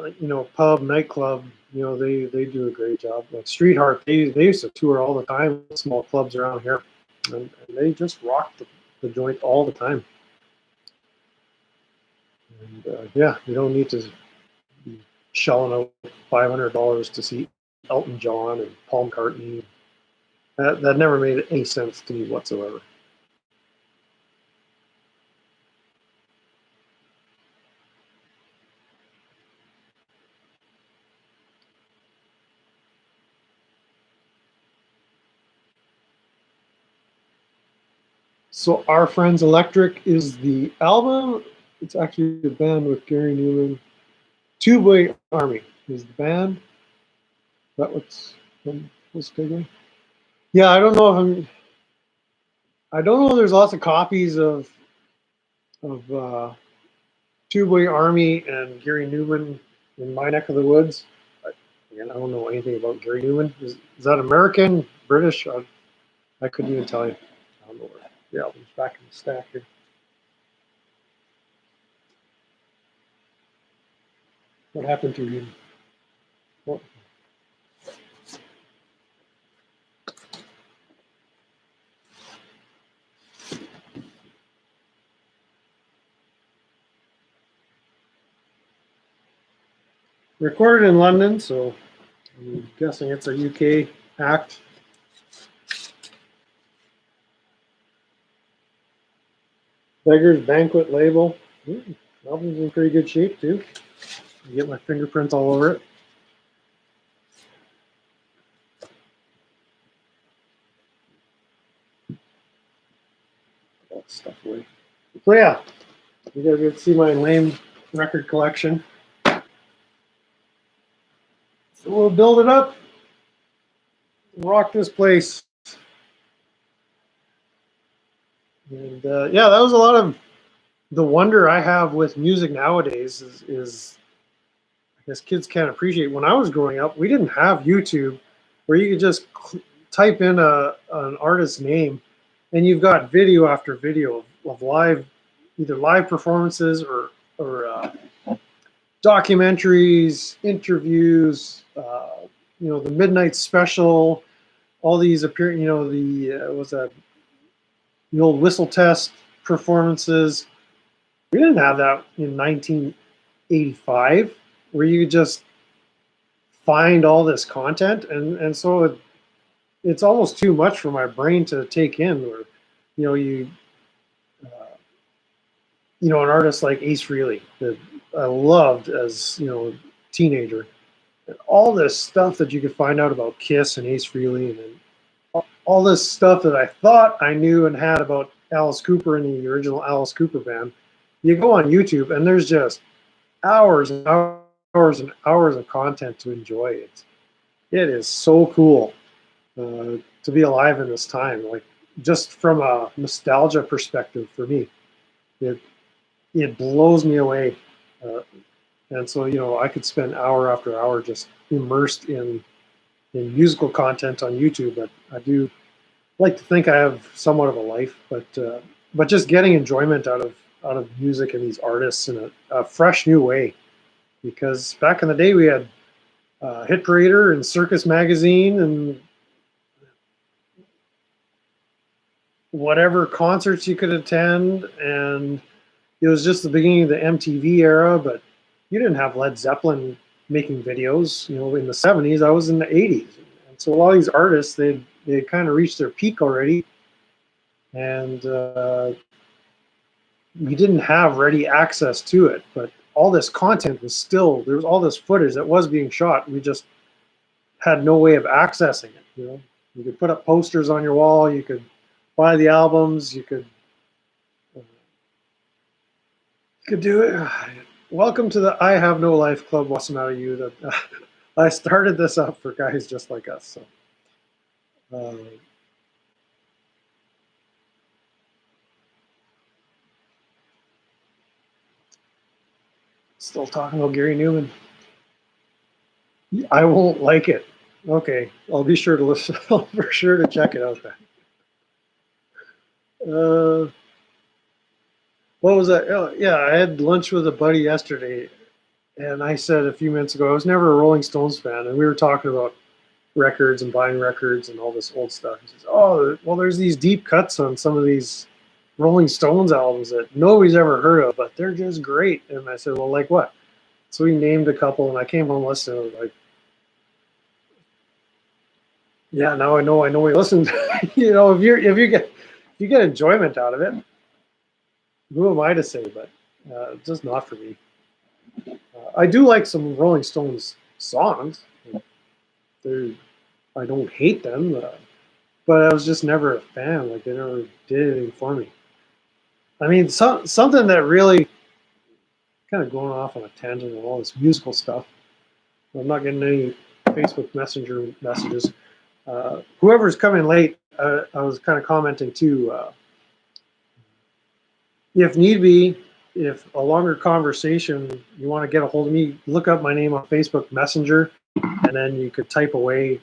[SPEAKER 1] pub, nightclub, they do a great job. Like Streetheart, they used to tour all the time, small clubs around here, and they just rock the joint all the time. And yeah, you don't need to be shelling out $500 to see Elton John and Paul McCartney. That never made any sense to me whatsoever. So Our Friends Electric is the album. It's actually a band with Gary Newman. Two Boy Army is the band. That what's bigger? Yeah, I don't know if I don't know if there's lots of copies of Two Boy Army and Gary Newman in my neck of the woods. Again, I don't know anything about Gary Newman. Is that American, British? I couldn't even tell you. I don't know where the album's back in the stack here. What happened to you? What? Recorded in London, so I'm guessing it's a UK act. Beggar's Banquet label. Album's in pretty good shape too. I get my fingerprints all over it. That stuff away. So yeah, you guys get to see my lame record collection. So we'll build it up, rock this place. And yeah, that was a lot of the wonder I have with music nowadays is I guess kids can't appreciate. When I was growing up, we didn't have YouTube where you could just type in an artist's name and you've got video after video of live, either live performances or documentaries, interviews, the Midnight Special, all these appear, the old Whistle Test performances. We didn't have that in 1985, where you could just find all this content, and so it's almost too much for my brain to take in. Or, an artist like Ace Frehley that I loved as teenager, and all this stuff that you could find out about Kiss and Ace Frehley, and then all this stuff that I thought I knew and had about Alice Cooper and the original Alice Cooper band. You go on YouTube and there's just hours and hours and hours of content to enjoy. It is so cool to be alive in this time. Like, just from a nostalgia perspective, for me, it blows me away. And so I could spend hour after hour just immersed in musical content on YouTube. But I do like to think I have somewhat of a life, but just getting enjoyment out of music and these artists in a fresh new way. Because back in the day we had Hit Parader and Circus Magazine and whatever concerts you could attend, and it was just the beginning of the MTV era. But you didn't have Led Zeppelin making videos, in the 70s. I was in the 80s, and so a lot of these artists, they kind of reached their peak already, and we didn't have ready access to it. But all this content was still, there was all this footage that was being shot. We just had no way of accessing it. You could put up posters on your wall, you could buy the albums, you could do it. Welcome to the I Have No Life Club, Wasamatta U. That I started this up for guys just like us. So still talking about Gary Newman. I won't like it. Okay, I'll be sure to listen. I'll for sure to check it out then. What was that? Oh, yeah, I had lunch with a buddy yesterday, and I said a few minutes ago I was never a Rolling Stones fan, and we were talking about records and buying records and all this old stuff. He says, "Oh, well, there's these deep cuts on some of these Rolling Stones albums that nobody's ever heard of, but they're just great." And I said, "Well, like what?" So he named a couple, and I came home listening. I was like, "Yeah, now I know he listens." If you get enjoyment out of it, who am I to say? But just not for me. I do like some Rolling Stones songs. I don't hate them, but I was just never a fan. Like, they never did anything for me. I mean, something that really, kind of going off on a tangent of all this musical stuff. I'm not getting any Facebook Messenger messages. Whoever's coming late, I was kind of commenting too. If need be, if a longer conversation, you want to get a hold of me, look up my name on Facebook Messenger, and then you could type away,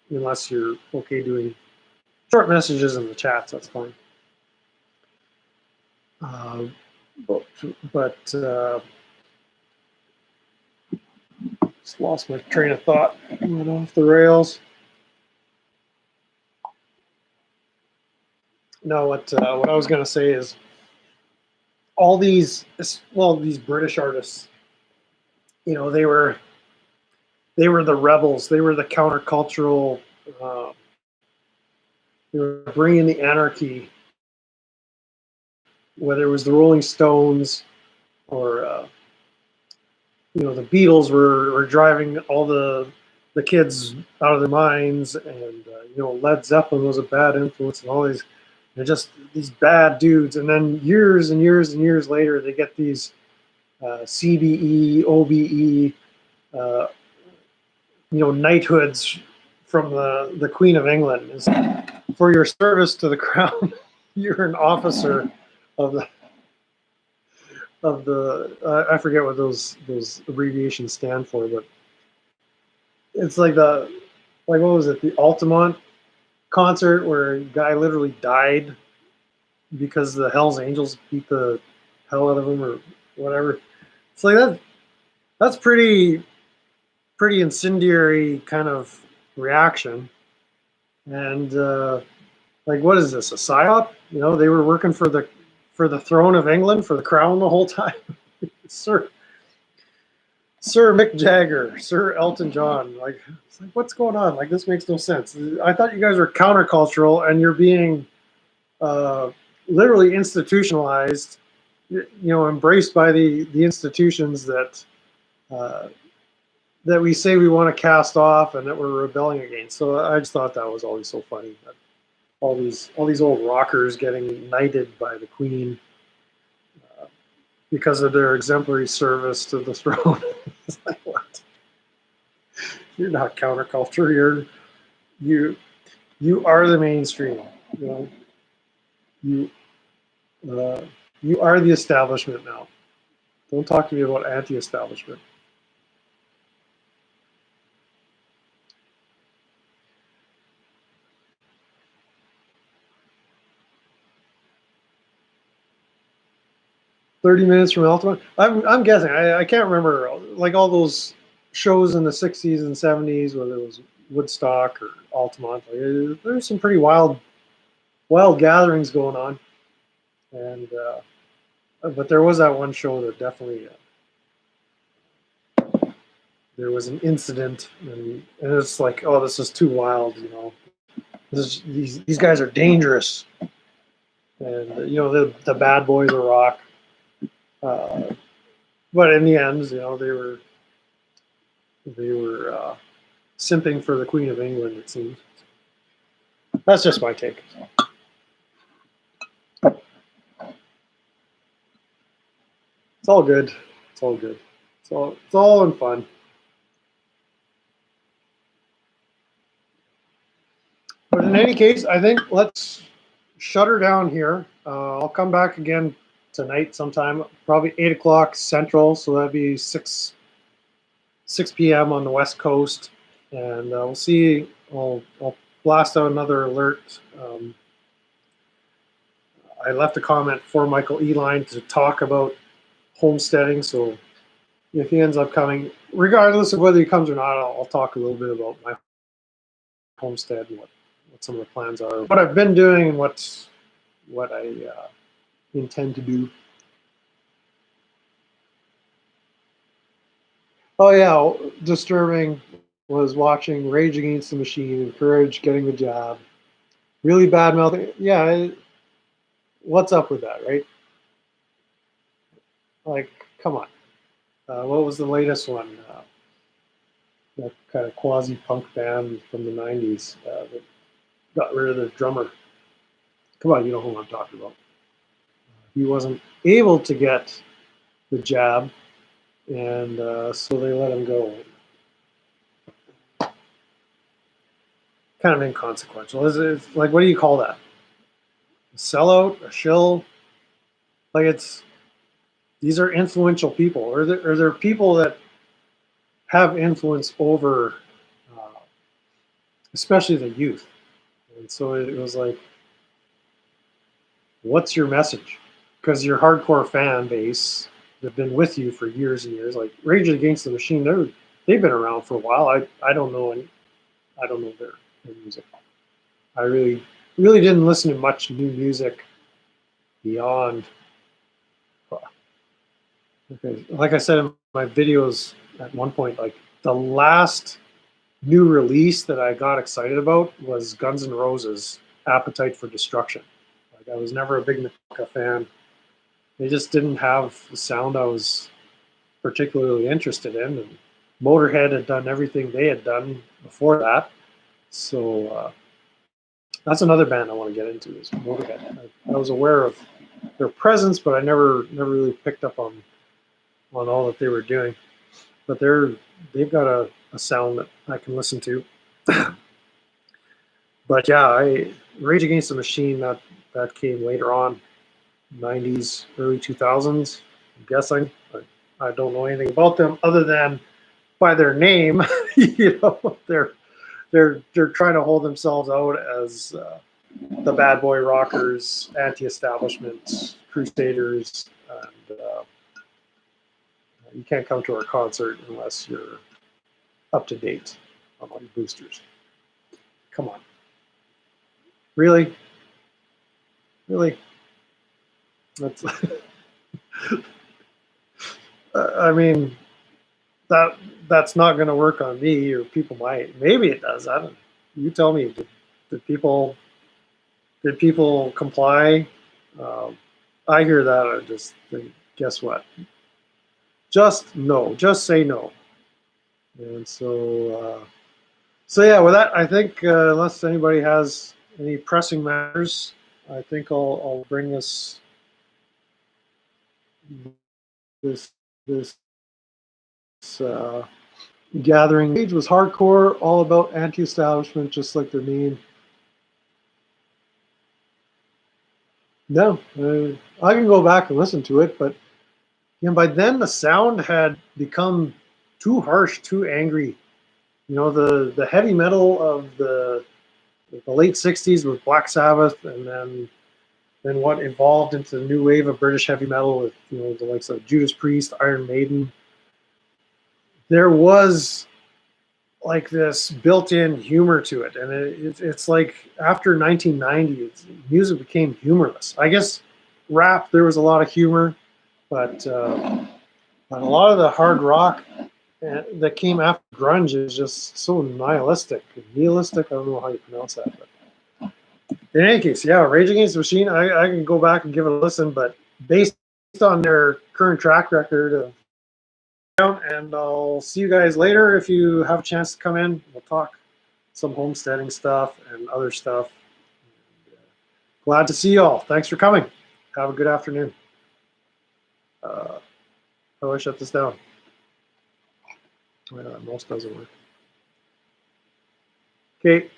[SPEAKER 1] unless you're okay doing short messages in the chats, that's fine. But just lost my train of thought. Went off the rails. No, what I was going to say is all these British artists you know, they were the rebels. They were the countercultural. Uh, they were bringing the anarchy, whether it was the Rolling Stones or the Beatles were driving all the kids out of their minds, and Led Zeppelin was a bad influence, and all these they're just these bad dudes. And then years and years and years later, they get these CBE, OBE, uh, knighthoods from the Queen of England. It's, for your service to the crown, you're an officer of the I forget what those abbreviations stand for, but it's like what was it, the Altamont concert where a guy literally died because the Hell's Angels beat the hell out of him or whatever. It's like that's pretty incendiary kind of reaction. And like, what is this, a psyop? They were working for the throne of England, for the crown the whole time. Sir Mick Jagger, Sir Elton John, like, it's like, what's going on? Like, this makes no sense. I thought you guys were countercultural, and you're being literally institutionalized, embraced by the institutions uh, that we say we want to cast off and that we're rebelling against. So I just thought that was always so funny. All these old rockers getting knighted by the Queen because of their exemplary service to the throne. It's like, what? You're not counterculture. You are the mainstream. You you are the establishment now. Don't talk to me about anti-establishment. "30 minutes from Altamont." I'm guessing. I can't remember, like, all those shows in the '60s and '70s, whether it was Woodstock or Altamont. Like, there's some pretty wild gatherings going on, and but there was that one show that definitely there was an incident, and it's like, oh, this is too wild. These guys are dangerous, and the bad boys of rock. Uh, but in the end, they were simping for the Queen of England. It seems. That's just my take. It's all good. It's all good. It's all in fun. But in any case, I think let's shut her down here. I'll come back again tonight sometime, probably 8 o'clock Central, so that'd be 6 p.m. on the West Coast, and we'll see. I'll blast out another alert. I left a comment for Michael Eline to talk about homesteading, so if he ends up coming, regardless of whether he comes or not, I'll talk a little bit about my homestead and what some of the plans are, what I've been doing, and what I intend to do. Oh yeah, disturbing was watching Rage Against the Machine and Courage getting the job. Really bad mouthing. Yeah, what's up with that, right? Like, come on. What was the latest one? That kind of quasi-punk band from the '90s that got rid of the drummer. Come on, you know who I'm talking about. He wasn't able to get the job, and so they let him go. Kind of inconsequential. It's like, what do you call that? A sellout, a shill? Like, these are influential people, or they're people that have influence over, uh, especially the youth. And so it was like, what's your message? Because your hardcore fan base, they've been with you for years and years. Like Rage Against the Machine, they've been around for a while. I don't know their music. I really didn't listen to much new music beyond. Okay, like I said in my videos at one point, like the last new release that I got excited about was Guns N' Roses' Appetite for Destruction. Like I was never a big Metallica fan. They just didn't have the sound I was particularly interested in. And Motorhead had done everything they had done before that. So that's another band I want to get into is Motorhead. I was aware of their presence, but I never really picked up on all that they were doing. But they've got a sound that I can listen to. But yeah, Rage Against the Machine that came later on, 90s, early 2000s. I'm guessing. I don't know anything about them other than by their name. You know, they're trying to hold themselves out as the bad boy rockers, anti-establishment, crusaders, and you can't come to our concert unless you're up to date on all your boosters. Come on, really? That's. I mean, that's not going to work on me, or people might. Maybe it does. I don't know. You tell me. Did people comply? I hear that. I just think, guess what? Just no. Just say no. And so yeah. With that, I think unless anybody has any pressing matters, I think I'll bring this this this gathering. Age was hardcore, all about anti-establishment, just like their name. No, I can go back and listen to it, but by then the sound had become too harsh, too angry. You know, the heavy metal of the late '60s with Black Sabbath, and then what evolved into the new wave of British heavy metal with the likes of Judas Priest, Iron Maiden. There was like this built-in humor to it, and it's like after 1990, music became humorless. I guess rap, there was a lot of humor, but a lot of the hard rock that came after grunge is just so nihilistic. Nihilistic, I don't know how you pronounce that. But in any case, yeah, Rage Against the Machine, I can go back and give it a listen, but based on their current track record of, and I'll see you guys later. If you have a chance to come in, we'll talk some homesteading stuff and other stuff. Glad to see you all. Thanks for coming. Have a good afternoon. How do I shut this down? Most doesn't work. Okay,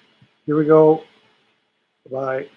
[SPEAKER 1] here we go. Bye.